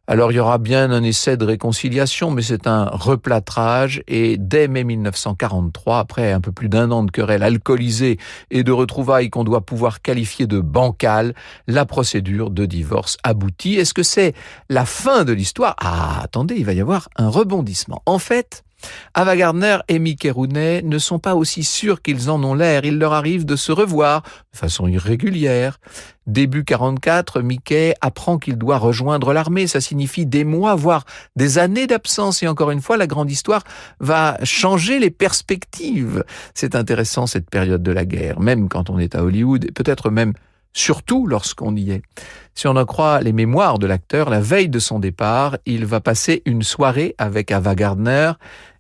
Alors il y aura bien un essai de réconciliation, mais c'est un replâtrage et dès mai 1943, après un peu plus d'1 an de querelle alcoolisée et de retrouvailles qu'on doit pouvoir qualifier de bancales, la procédure de divorce aboutit. Est-ce que c'est la fin de l'histoire ? Ah, attendez, il va y avoir un rebondissement. En fait, Ava Gardner et Mickey Rooney ne sont pas aussi sûrs qu'ils en ont l'air. Il leur arrive de se revoir de façon irrégulière. Début 44, Mickey apprend qu'il doit rejoindre l'armée. Ça signifie des mois, voire des années d'absence. Et encore une fois, la grande histoire va changer les perspectives. C'est intéressant cette période de la guerre, même quand on est à Hollywood, et peut-être même surtout lorsqu'on y est. Si on en croit les mémoires de l'acteur, la veille de son départ, il va passer une soirée avec Ava Gardner.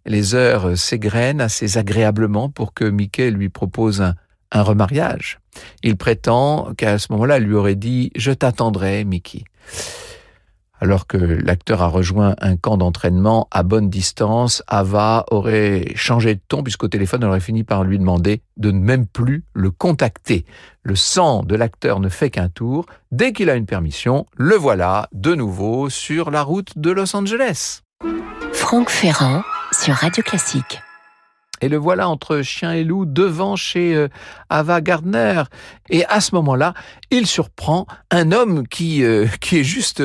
Les heures s'égrènent assez agréablement pour que Mickey lui propose un remariage. Il prétend qu'à ce moment-là, elle lui aurait dit « Je t'attendrai, Mickey ». Alors que l'acteur a rejoint un camp d'entraînement à bonne distance, Ava aurait changé de ton puisqu'au téléphone, elle aurait fini par lui demander de ne même plus le contacter. Le sang de l'acteur ne fait qu'un tour. Dès qu'il a une permission, le voilà de nouveau sur la route de Los Angeles. Franck Ferrand sur Radio Classique. Et le voilà entre chien et loup devant chez Ava Gardner. Et à ce moment-là, il surprend un homme qui est juste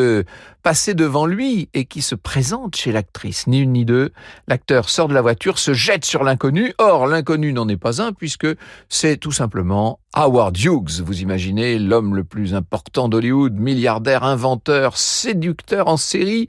passé devant lui et qui se présente chez l'actrice. Ni une ni deux, l'acteur sort de la voiture, se jette sur l'inconnu. Or, l'inconnu n'en est pas un puisque c'est tout simplement Howard Hughes. Vous imaginez l'homme le plus important d'Hollywood, milliardaire, inventeur, séducteur en série,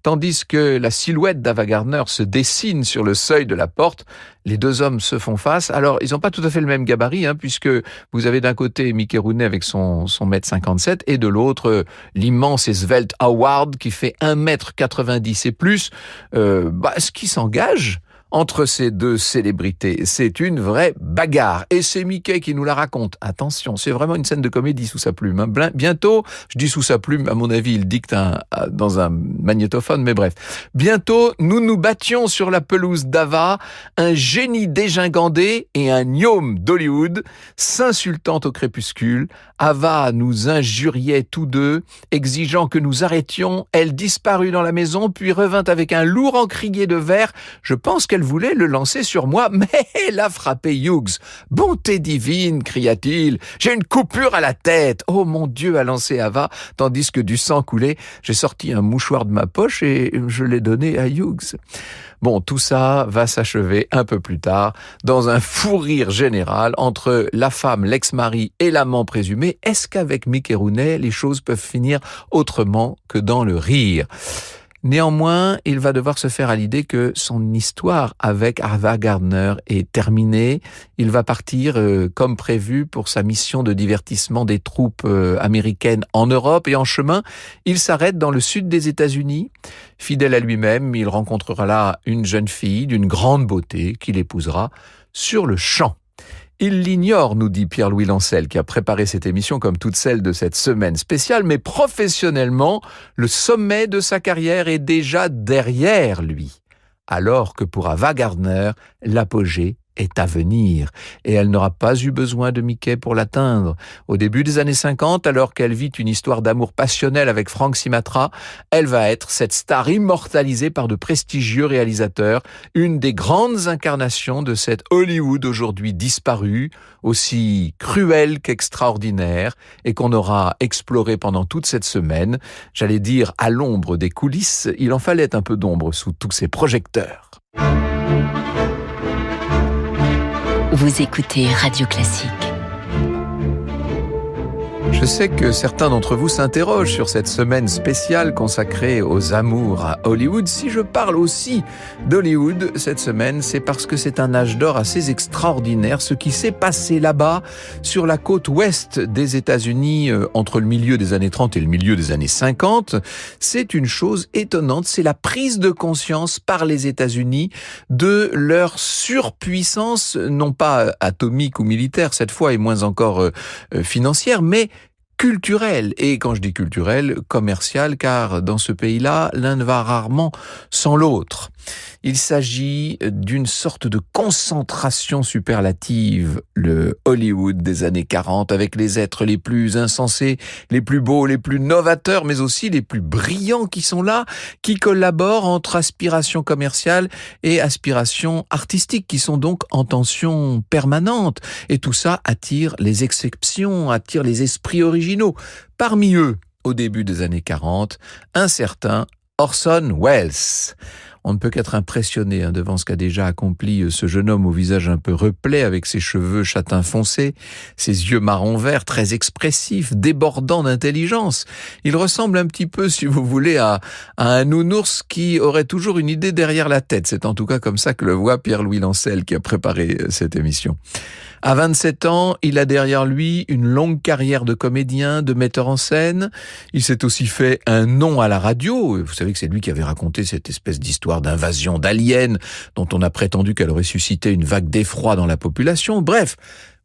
tandis que la silhouette d'Ava Gardner se dessine sur le seuil de la porte. Les deux hommes se font face. Alors, ils n'ont pas tout à fait le même gabarit, puisque vous avez d'un côté Mickey Rooney avec son 1m57 et de l'autre l'immense et svelte Howard qui fait 1m90 et plus. Ce qui s'engage entre ces deux célébrités, c'est une vraie bagarre. Et c'est Mickey qui nous la raconte. Attention, c'est vraiment une scène de comédie sous sa plume. Bientôt, je dis sous sa plume, à mon avis, il dicte dans un magnétophone, mais bref. Bientôt, nous nous battions sur la pelouse d'Ava, un génie dégingandé et un gnome d'Hollywood, s'insultant au crépuscule. Ava nous injuriait tous deux, exigeant que nous arrêtions. Elle disparut dans la maison, puis revint avec un lourd encrier de verre. Je pense qu'elle voulait le lancer sur moi, mais elle a frappé Hughes. « Bonté divine !» cria-t-il. « J'ai une coupure à la tête !» « Oh mon Dieu !» a lancé Ava, tandis que du sang coulait. J'ai sorti un mouchoir de ma poche et je l'ai donné à Hughes. Bon, tout ça va s'achever un peu plus tard dans un fou rire général entre la femme, l'ex-mari et l'amant présumé. Est-ce qu'avec Mickey Rooney, les choses peuvent finir autrement que dans le rire ? Néanmoins, il va devoir se faire à l'idée que son histoire avec Ava Gardner est terminée. Il va partir comme prévu pour sa mission de divertissement des troupes américaines en Europe et en chemin, il s'arrête dans le sud des États-Unis. Fidèle à lui-même, il rencontrera là une jeune fille d'une grande beauté qu'il épousera sur le champ. Il l'ignore, nous dit Pierre-Louis Lancel, qui a préparé cette émission comme toutes celles de cette semaine spéciale, mais professionnellement, le sommet de sa carrière est déjà derrière lui. Alors que pour Ava Gardner, l'apogée est à venir, et elle n'aura pas eu besoin de Mickey pour l'atteindre. Au début des années 50, alors qu'elle vit une histoire d'amour passionnel avec Frank Sinatra, elle va être cette star immortalisée par de prestigieux réalisateurs, une des grandes incarnations de cette Hollywood aujourd'hui disparue, aussi cruelle qu'extraordinaire, et qu'on aura exploré pendant toute cette semaine. J'allais dire à l'ombre des coulisses, il en fallait un peu d'ombre sous tous ces projecteurs. Vous écoutez Radio Classique. Je sais que certains d'entre vous s'interrogent sur cette semaine spéciale consacrée aux amours à Hollywood. Si je parle aussi d'Hollywood cette semaine, c'est parce que c'est un âge d'or assez extraordinaire. Ce qui s'est passé là-bas, sur la côte ouest des États-Unis, entre le milieu des années 30 et le milieu des années 50, c'est une chose étonnante. C'est la prise de conscience par les États-Unis de leur surpuissance, non pas atomique ou militaire cette fois, et moins encore financière, mais culturel. Et quand je dis culturel, commercial, car dans ce pays-là, l'un ne va rarement sans l'autre. Il s'agit d'une sorte de concentration superlative, le Hollywood des années 40, avec les êtres les plus insensés, les plus beaux, les plus novateurs, mais aussi les plus brillants qui sont là, qui collaborent entre aspiration commerciale et aspiration artistique, qui sont donc en tension permanente. Et tout ça attire les exceptions, attire les esprits originaux. Parmi eux, au début des années 40, un certain Orson Welles. On ne peut qu'être impressionné devant ce qu'a déjà accompli ce jeune homme au visage un peu replet, avec ses cheveux châtain foncé, ses yeux marron vert très expressifs, débordants d'intelligence. Il ressemble un petit peu, si vous voulez, à un nounours qui aurait toujours une idée derrière la tête. C'est en tout cas comme ça que le voit Pierre-Louis Lancel, qui a préparé cette émission. À 27 ans, il a derrière lui une longue carrière de comédien, de metteur en scène. Il s'est aussi fait un nom à la radio. Vous savez que c'est lui qui avait raconté cette espèce d'histoire d'invasion d'aliens dont on a prétendu qu'elle aurait suscité une vague d'effroi dans la population. Bref,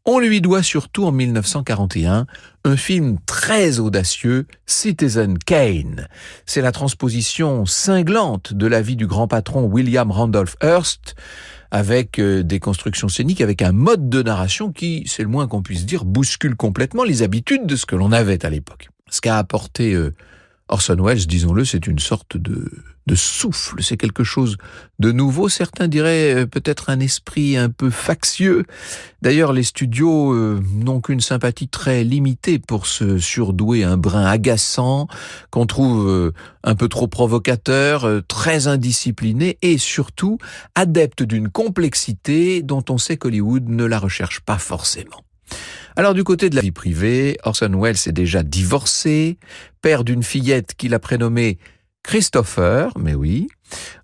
On lui doit surtout en 1941 un film très audacieux, Citizen Kane. C'est la transposition cinglante de la vie du grand patron William Randolph Hearst, avec des constructions scéniques, avec un mode de narration qui, c'est le moins qu'on puisse dire, bouscule complètement les habitudes de ce que l'on avait à l'époque. Ce qu'a apporté Orson Welles, disons-le, c'est une sorte de souffle, c'est quelque chose de nouveau. Certains diraient peut-être un esprit un peu factieux. D'ailleurs, les studios n'ont qu'une sympathie très limitée pour se surdouer un brin agaçant, qu'on trouve un peu trop provocateur, très indiscipliné et surtout adepte d'une complexité dont on sait qu'Hollywood ne la recherche pas forcément. Alors du côté de la vie privée, Orson Welles est déjà divorcé, père d'une fillette qu'il a prénommée Christopher, mais oui.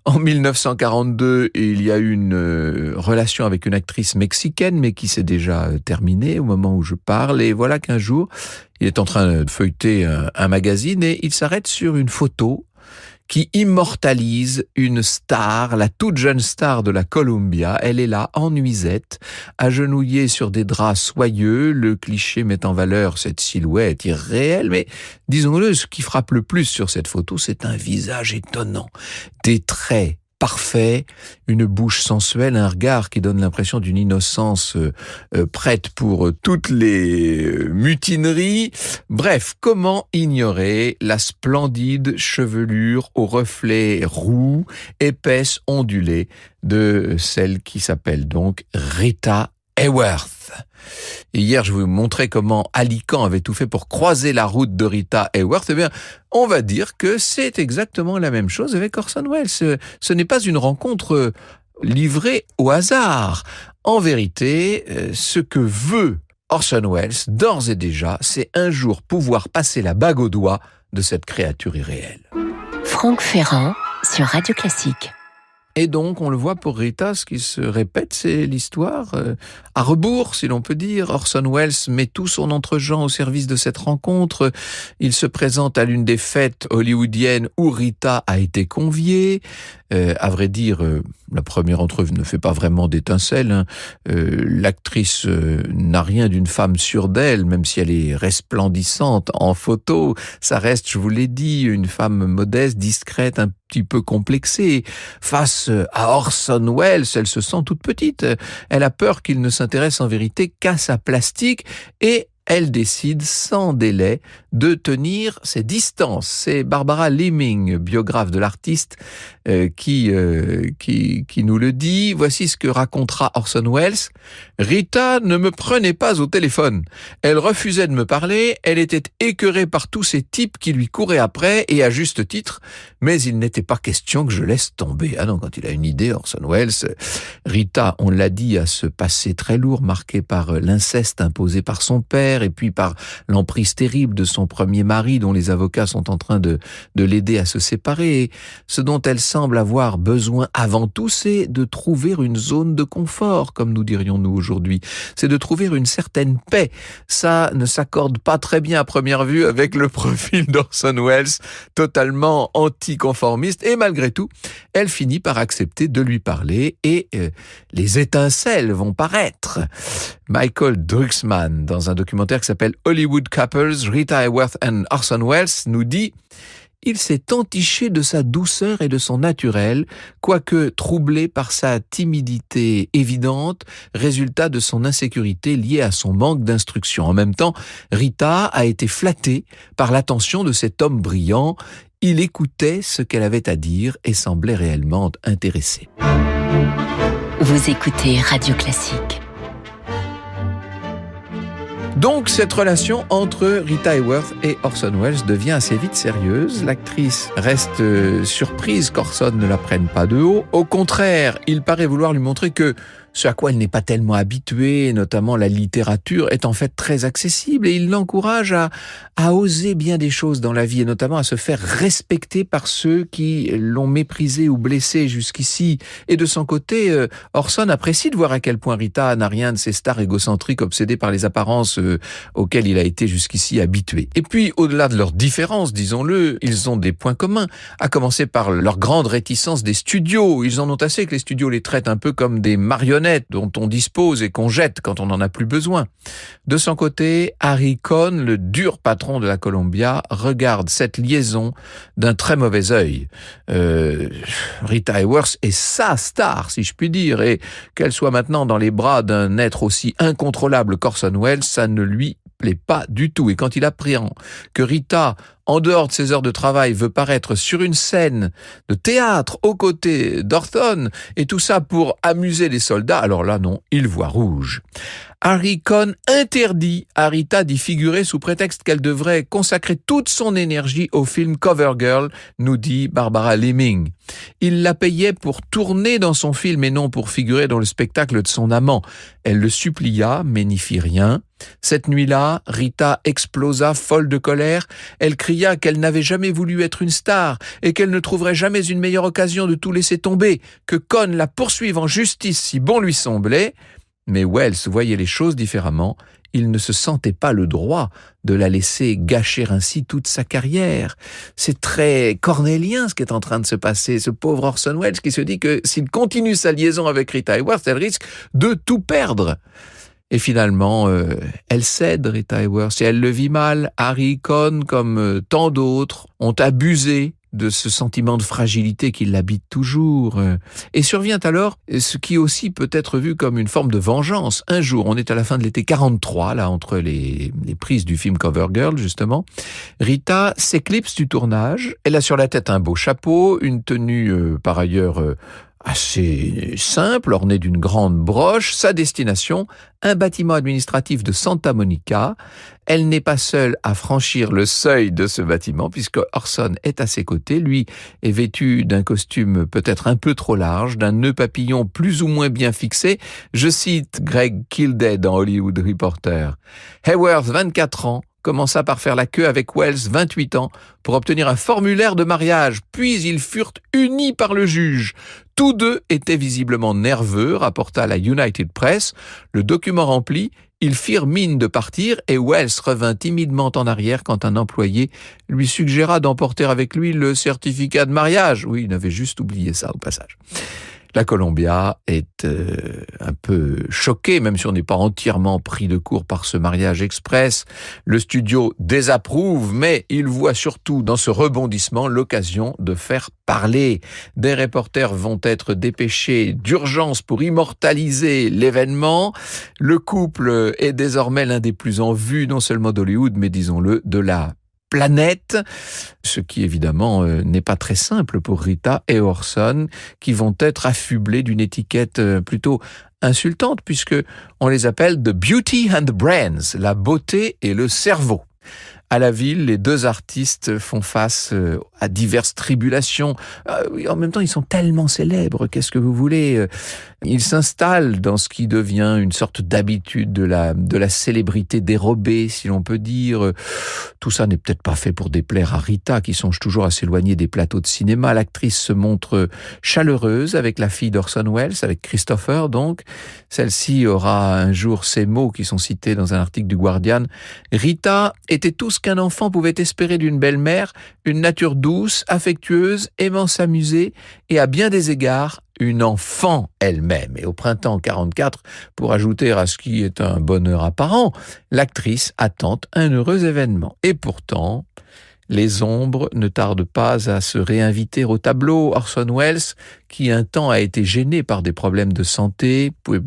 En 1942, il y a eu une relation avec une actrice mexicaine, mais qui s'est déjà terminée au moment où je parle. Et voilà qu'un jour, il est en train de feuilleter un magazine et il s'arrête sur une photo qui immortalise une star, la toute jeune star de la Columbia. Elle est là, en nuisette, agenouillée sur des draps soyeux. Le cliché met en valeur cette silhouette irréelle, mais disons-le, ce qui frappe le plus sur cette photo, c'est un visage étonnant, des traits parfait, une bouche sensuelle, un regard qui donne l'impression d'une innocence prête pour toutes les mutineries. Bref, comment ignorer la splendide chevelure aux reflets roux, épaisse, ondulée de celle qui s'appelle donc Rita Hayworth. Et hier, je vous montrais comment Alican avait tout fait pour croiser la route de Rita Hayworth. Eh bien, on va dire que c'est exactement la même chose avec Orson Welles. Ce n'est pas une rencontre livrée au hasard. En vérité, ce que veut Orson Welles, d'ores et déjà, c'est un jour pouvoir passer la bague au doigt de cette créature irréelle. Franck Ferrand sur Radio Classique. Et donc, on le voit pour Rita, ce qui se répète, c'est l'histoire à rebours, si l'on peut dire. Orson Welles met tout son entre-gens au service de cette rencontre. Il se présente à l'une des fêtes hollywoodiennes où Rita a été conviée. À vrai dire, la première entrevue ne fait pas vraiment d'étincelle. L'actrice n'a rien d'une femme sûre d'elle, même si elle est resplendissante en photo. Ça reste, je vous l'ai dit, une femme modeste, discrète, un petit peu complexée. Face à Orson Welles, elle se sent toute petite. Elle a peur qu'il ne s'intéresse en vérité qu'à sa plastique et elle décide sans délai de tenir ses distances. C'est Barbara Leeming, biographe de l'artiste, qui nous le dit. Voici ce que racontera Orson Welles. Rita ne me prenait pas au téléphone. Elle refusait de me parler. Elle était écœurée par tous ces types qui lui couraient après, et à juste titre. Mais il n'était pas question que je laisse tomber. Ah non, quand il a une idée, Orson Welles. Rita, on l'a dit, a ce passé très lourd, marqué par l'inceste imposé par son père, et puis par l'emprise terrible de son premier mari, dont les avocats sont en train de l'aider à se séparer. Et ce dont elle semble avoir besoin avant tout, c'est de trouver une zone de confort, comme nous dirions nous aujourd'hui. C'est de trouver une certaine paix. Ça ne s'accorde pas très bien à première vue avec le profil d'Orson Welles, totalement anticonformiste, et malgré tout, elle finit par accepter de lui parler, et les étincelles vont paraître. Michael Drucksmann, dans un documentaire qui s'appelle Hollywood Couples, Rita Hayworth and Orson Welles, nous dit: il s'est entiché de sa douceur et de son naturel, quoique troublé par sa timidité évidente, résultat de son insécurité liée à son manque d'instruction. En même temps, Rita a été flattée par l'attention de cet homme brillant. Il écoutait ce qu'elle avait à dire et semblait réellement intéressé. Vous écoutez Radio Classique. Donc, cette relation entre Rita Hayworth et Orson Welles devient assez vite sérieuse. L'actrice reste surprise qu'Orson ne la prenne pas de haut. Au contraire, il paraît vouloir lui montrer que ce à quoi elle n'est pas tellement habituée, notamment la littérature, est en fait très accessible, et il l'encourage à oser bien des choses dans la vie, et notamment à se faire respecter par ceux qui l'ont méprisé ou blessé jusqu'ici. Et de son côté, Orson apprécie de voir à quel point Rita n'a rien de ces stars égocentriques obsédées par les apparences auxquelles il a été jusqu'ici habitué. Et puis, au-delà de leurs différences, disons-le, ils ont des points communs, à commencer par leur grande réticence des studios. Ils en ont assez que les studios les traitent un peu comme des marionnettes, fenêtres dont on dispose et qu'on jette quand on n'en a plus besoin. De son côté, Harry Cohn, le dur patron de la Columbia, regarde cette liaison d'un très mauvais œil. Rita Hayworth est sa star, si je puis dire, et qu'elle soit maintenant dans les bras d'un être aussi incontrôlable qu'Orson Welles, ça ne lui plaît pas du tout. Et quand il apprend que Rita, en dehors de ses heures de travail, veut paraître sur une scène de théâtre aux côtés d'Orson, et tout ça pour amuser les soldats, alors là non, il voit rouge. Harry Cohn interdit à Rita d'y figurer sous prétexte qu'elle devrait consacrer toute son énergie au film Cover Girl, nous dit Barbara Leeming. Il la payait pour tourner dans son film et non pour figurer dans le spectacle de son amant. Elle le supplia, mais n'y fit rien. Cette nuit-là, Rita explosa, folle de colère. Elle cria qu'elle n'avait jamais voulu être une star et qu'elle ne trouverait jamais une meilleure occasion de tout laisser tomber, que Cohn la poursuive en justice si bon lui semblait. Mais Welles voyait les choses différemment. Il ne se sentait pas le droit de la laisser gâcher ainsi toute sa carrière. C'est très cornélien ce qui est en train de se passer. Ce pauvre Orson Welles qui se dit que s'il continue sa liaison avec Rita Hayworth, elle risque de tout perdre. Et finalement, elle cède, Rita Hayworth, et elle le vit mal. Harry Cohn, comme tant d'autres, ont abusé de ce sentiment de fragilité qui l'habite toujours. Et survient alors ce qui aussi peut être vu comme une forme de vengeance. Un jour, on est à la fin de l'été 43, là, entre les prises du film Cover Girl, justement. Rita s'éclipse du tournage. Elle a sur la tête un beau chapeau, une tenue par ailleurs assez simple, ornée d'une grande broche. Sa destination, un bâtiment administratif de Santa Monica. Elle n'est pas seule à franchir le seuil de ce bâtiment, puisque Orson est à ses côtés. Lui est vêtu d'un costume peut-être un peu trop large, d'un nœud papillon plus ou moins bien fixé. Je cite Greg Kilday dans Hollywood Reporter. Hayworth, 24 ans, commença par faire la queue avec Welles, 28 ans, pour obtenir un formulaire de mariage, puis ils furent unis par le juge. Tous deux étaient visiblement nerveux, rapporta la United Press. Le document rempli, ils firent mine de partir et Welles revint timidement en arrière quand un employé lui suggéra d'emporter avec lui le certificat de mariage. Oui, il avait juste oublié ça au passage. La Columbia est un peu choquée, même si on n'est pas entièrement pris de court par ce mariage express. Le studio désapprouve, mais il voit surtout dans ce rebondissement l'occasion de faire parler. Des reporters vont être dépêchés d'urgence pour immortaliser l'événement. Le couple est désormais l'un des plus en vue, non seulement d'Hollywood, mais disons-le, de la planète, ce qui évidemment n'est pas très simple pour Rita et Orson, qui vont être affublés d'une étiquette plutôt insultante, puisque on les appelle the beauty and the brains, la beauté et le cerveau. À la ville, les deux artistes font face à diverses tribulations. En même temps, ils sont tellement célèbres, qu'est-ce que vous voulez ? Ils s'installent dans ce qui devient une sorte d'habitude de la célébrité dérobée, si l'on peut dire. Tout ça n'est peut-être pas fait pour déplaire à Rita, qui songe toujours à s'éloigner des plateaux de cinéma. L'actrice se montre chaleureuse avec la fille d'Orson Welles, avec Christopher donc. Celle-ci aura un jour ces mots qui sont cités dans un article du Guardian. Rita était tout ce qu'un enfant pouvait espérer d'une belle-mère, une nature douce, affectueuse, aimant s'amuser et à bien des égards, une enfant elle-même. Et au printemps 44, pour ajouter à ce qui est un bonheur apparent, l'actrice attend un heureux événement. Et pourtant, les ombres ne tardent pas à se réinviter au tableau. Orson Welles, qui un temps a été gêné par des problèmes de santé, pouvait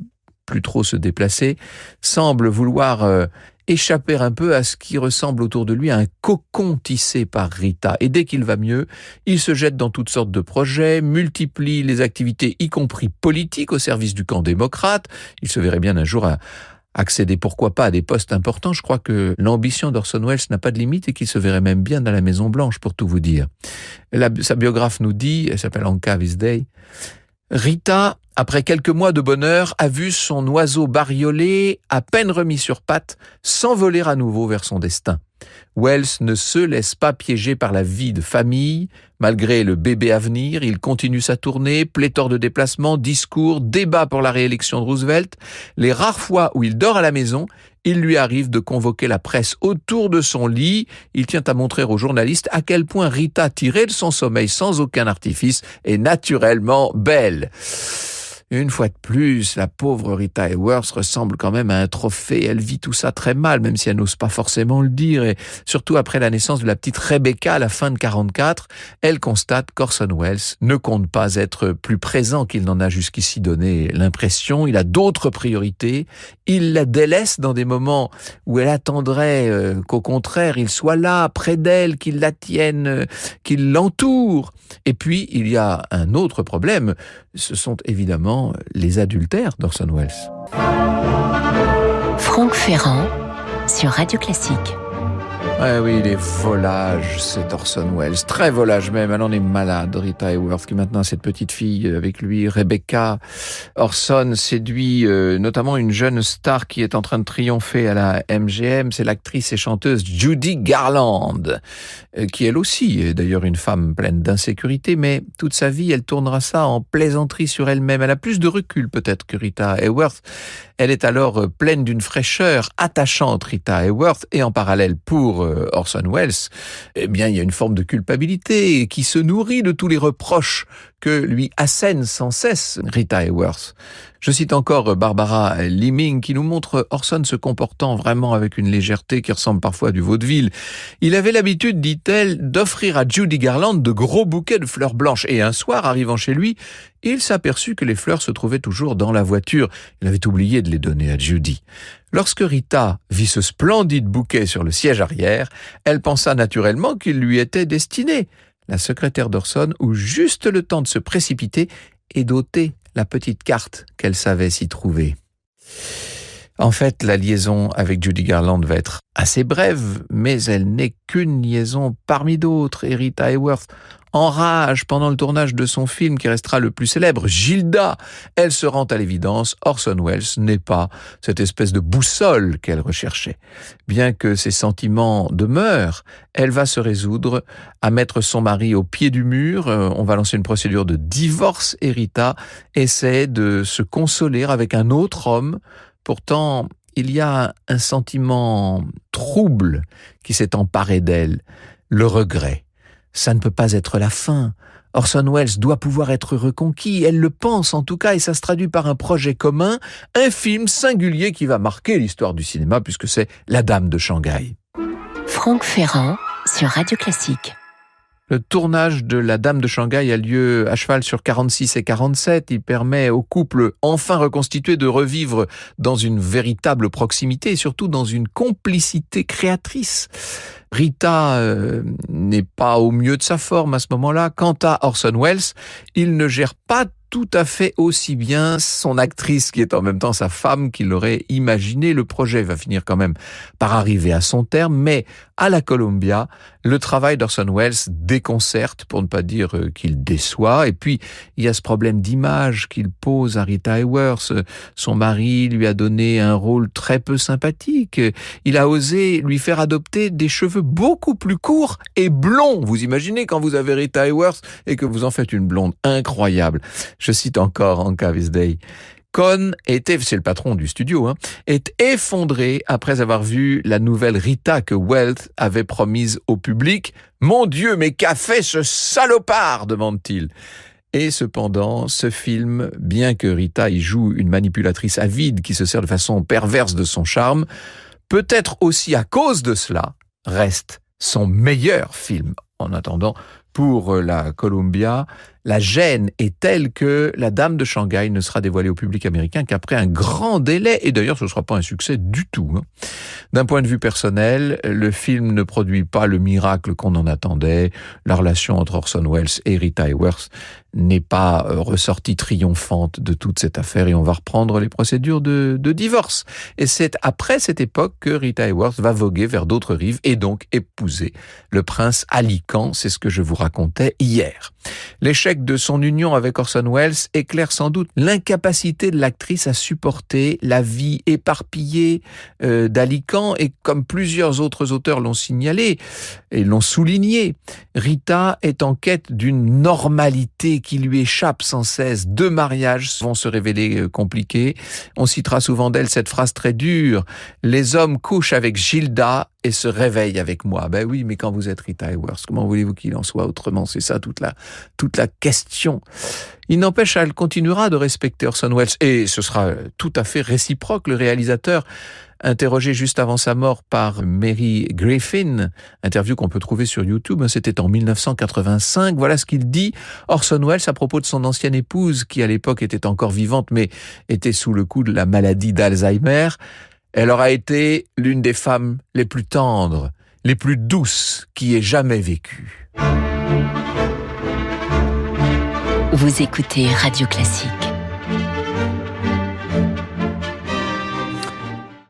plus trop se déplacer, semble vouloir échapper un peu à ce qui ressemble autour de lui à un cocon tissé par Rita. Et dès qu'il va mieux, il se jette dans toutes sortes de projets, multiplie les activités, y compris politiques, au service du camp démocrate. Il se verrait bien un jour accéder, pourquoi pas, à des postes importants. Je crois que l'ambition d'Orson Welles n'a pas de limite et qu'il se verrait même bien dans la Maison-Blanche, pour tout vous dire. Sa biographe nous dit, elle s'appelle Anka Visday, Rita, après quelques mois de bonheur, a vu son oiseau bariolé, à peine remis sur pattes, s'envoler à nouveau vers son destin. Welles ne se laisse pas piéger par la vie de famille. Malgré le bébé à venir, il continue sa tournée, pléthore de déplacements, discours, débats pour la réélection de Roosevelt. Les rares fois où il dort à la maison, il lui arrive de convoquer la presse autour de son lit. Il tient à montrer aux journalistes à quel point Rita, tirée de son sommeil sans aucun artifice, est naturellement belle. Une fois de plus, la pauvre Rita Hayworth ressemble quand même à un trophée. Elle vit tout ça très mal, même si elle n'ose pas forcément le dire. Et surtout après la naissance de la petite Rebecca à la fin de 44, elle constate qu'Orson Welles ne compte pas être plus présent qu'il n'en a jusqu'ici donné l'impression. Il a d'autres priorités. Il la délaisse dans des moments où elle attendrait qu'au contraire, il soit là, près d'elle, qu'il la tienne, qu'il l'entoure. Et puis, il y a un autre problème. Ce sont évidemment les adultères d'Orson Welles. Franck Ferrand sur Radio Classique. Ouais, oui, il est volage, cet Orson Welles. Très volage même. Elle en est malade, Rita Hayworth, qui maintenant a cette petite fille avec lui, Rebecca. Orson séduit notamment une jeune star qui est en train de triompher à la MGM. C'est l'actrice et chanteuse Judy Garland, qui elle aussi est d'ailleurs une femme pleine d'insécurité, mais toute sa vie, elle tournera ça en plaisanterie sur elle-même. Elle a plus de recul peut-être que Rita Hayworth. Elle est alors pleine d'une fraîcheur attachante, Rita Hayworth, et en parallèle pour Orson Welles, eh bien, il y a une forme de culpabilité qui se nourrit de tous les reproches que lui assène sans cesse Rita Hayworth. Je cite encore Barbara Leeming qui nous montre Orson se comportant vraiment avec une légèreté qui ressemble parfois à du vaudeville. Il avait l'habitude, dit-elle, d'offrir à Judy Garland de gros bouquets de fleurs blanches. Et un soir, arrivant chez lui, il s'aperçut que les fleurs se trouvaient toujours dans la voiture. Il avait oublié de les donner à Judy. Lorsque Rita vit ce splendide bouquet sur le siège arrière, elle pensa naturellement qu'il lui était destiné. La secrétaire d'Orson eut juste le temps de se précipiter et d'ôter la petite carte qu'elle savait s'y trouver. En fait, la liaison avec Judy Garland va être assez brève, mais elle n'est qu'une liaison parmi d'autres. Et Rita Hayworth enrage pendant le tournage de son film qui restera le plus célèbre, Gilda. Elle se rend à l'évidence, Orson Welles n'est pas cette espèce de boussole qu'elle recherchait. Bien que ses sentiments demeurent, elle va se résoudre à mettre son mari au pied du mur. On va lancer une procédure de divorce et Rita essaie de se consoler avec un autre homme. Pourtant, il y a un sentiment trouble qui s'est emparé d'elle, le regret. Ça ne peut pas être la fin. Orson Welles doit pouvoir être reconquis. Elle le pense en tout cas et ça se traduit par un projet commun, un film singulier qui va marquer l'histoire du cinéma puisque c'est La Dame de Shanghai. Franck Ferrand sur Radio Classique. Le tournage de La Dame de Shanghai a lieu à cheval sur 46 et 47. Il permet au couple enfin reconstitué de revivre dans une véritable proximité et surtout dans une complicité créatrice. Rita n'est pas au mieux de sa forme à ce moment-là. Quant à Orson Welles, il ne gère pas tout à fait aussi bien son actrice qui est en même temps sa femme qu'il l'aurait imaginé. Le projet va finir quand même par arriver à son terme, mais à la Columbia, le travail d'Orson Welles déconcerte, pour ne pas dire qu'il déçoit. Et puis, il y a ce problème d'image qu'il pose à Rita Hayworth. Son mari lui a donné un rôle très peu sympathique. Il a osé lui faire adopter des cheveux beaucoup plus courts et blonds. Vous imaginez quand vous avez Rita Hayworth et que vous en faites une blonde incroyable. Je cite encore Anka Visday. Cohn c'est le patron du studio, est effondré après avoir vu la nouvelle Rita que Welles avait promise au public. « Mon Dieu, mais qu'a fait ce salopard ?» demande-t-il. Et cependant, ce film, bien que Rita y joue une manipulatrice avide qui se sert de façon perverse de son charme, peut-être aussi à cause de cela, reste son meilleur film. En attendant, pour la Columbia, la gêne est telle que La Dame de Shanghai ne sera dévoilée au public américain qu'après un grand délai, et d'ailleurs ce ne sera pas un succès du tout. D'un point de vue personnel, le film ne produit pas le miracle qu'on en attendait. La relation entre Orson Welles et Rita Hayworth n'est pas ressortie triomphante de toute cette affaire et on va reprendre les procédures de divorce. Et c'est après cette époque que Rita Hayworth va voguer vers d'autres rives et donc épouser le prince Ali Khan, c'est ce que je vous racontais hier. L'échec de son union avec Orson Welles éclaire sans doute l'incapacité de l'actrice à supporter la vie éparpillée d'Ali Khan et comme plusieurs autres auteurs l'ont signalé et l'ont souligné, Rita est en quête d'une normalité qui lui échappe sans cesse. 2 mariages vont se révéler compliqués. On citera souvent d'elle cette phrase très dure: les hommes couchent avec Gilda et se réveille avec moi. Ben oui, mais quand vous êtes Rita Hayworth, comment voulez-vous qu'il en soit autrement? C'est ça toute la question. Il n'empêche, elle continuera de respecter Orson Welles et ce sera tout à fait réciproque. Le réalisateur, interrogé juste avant sa mort par Mary Griffin, interview qu'on peut trouver sur YouTube, c'était en 1985. Voilà ce qu'il dit, Orson Welles, à propos de son ancienne épouse, qui à l'époque était encore vivante, mais était sous le coup de la maladie d'Alzheimer. Elle aura été l'une des femmes les plus tendres, les plus douces qui ait jamais vécu. Vous écoutez Radio Classique.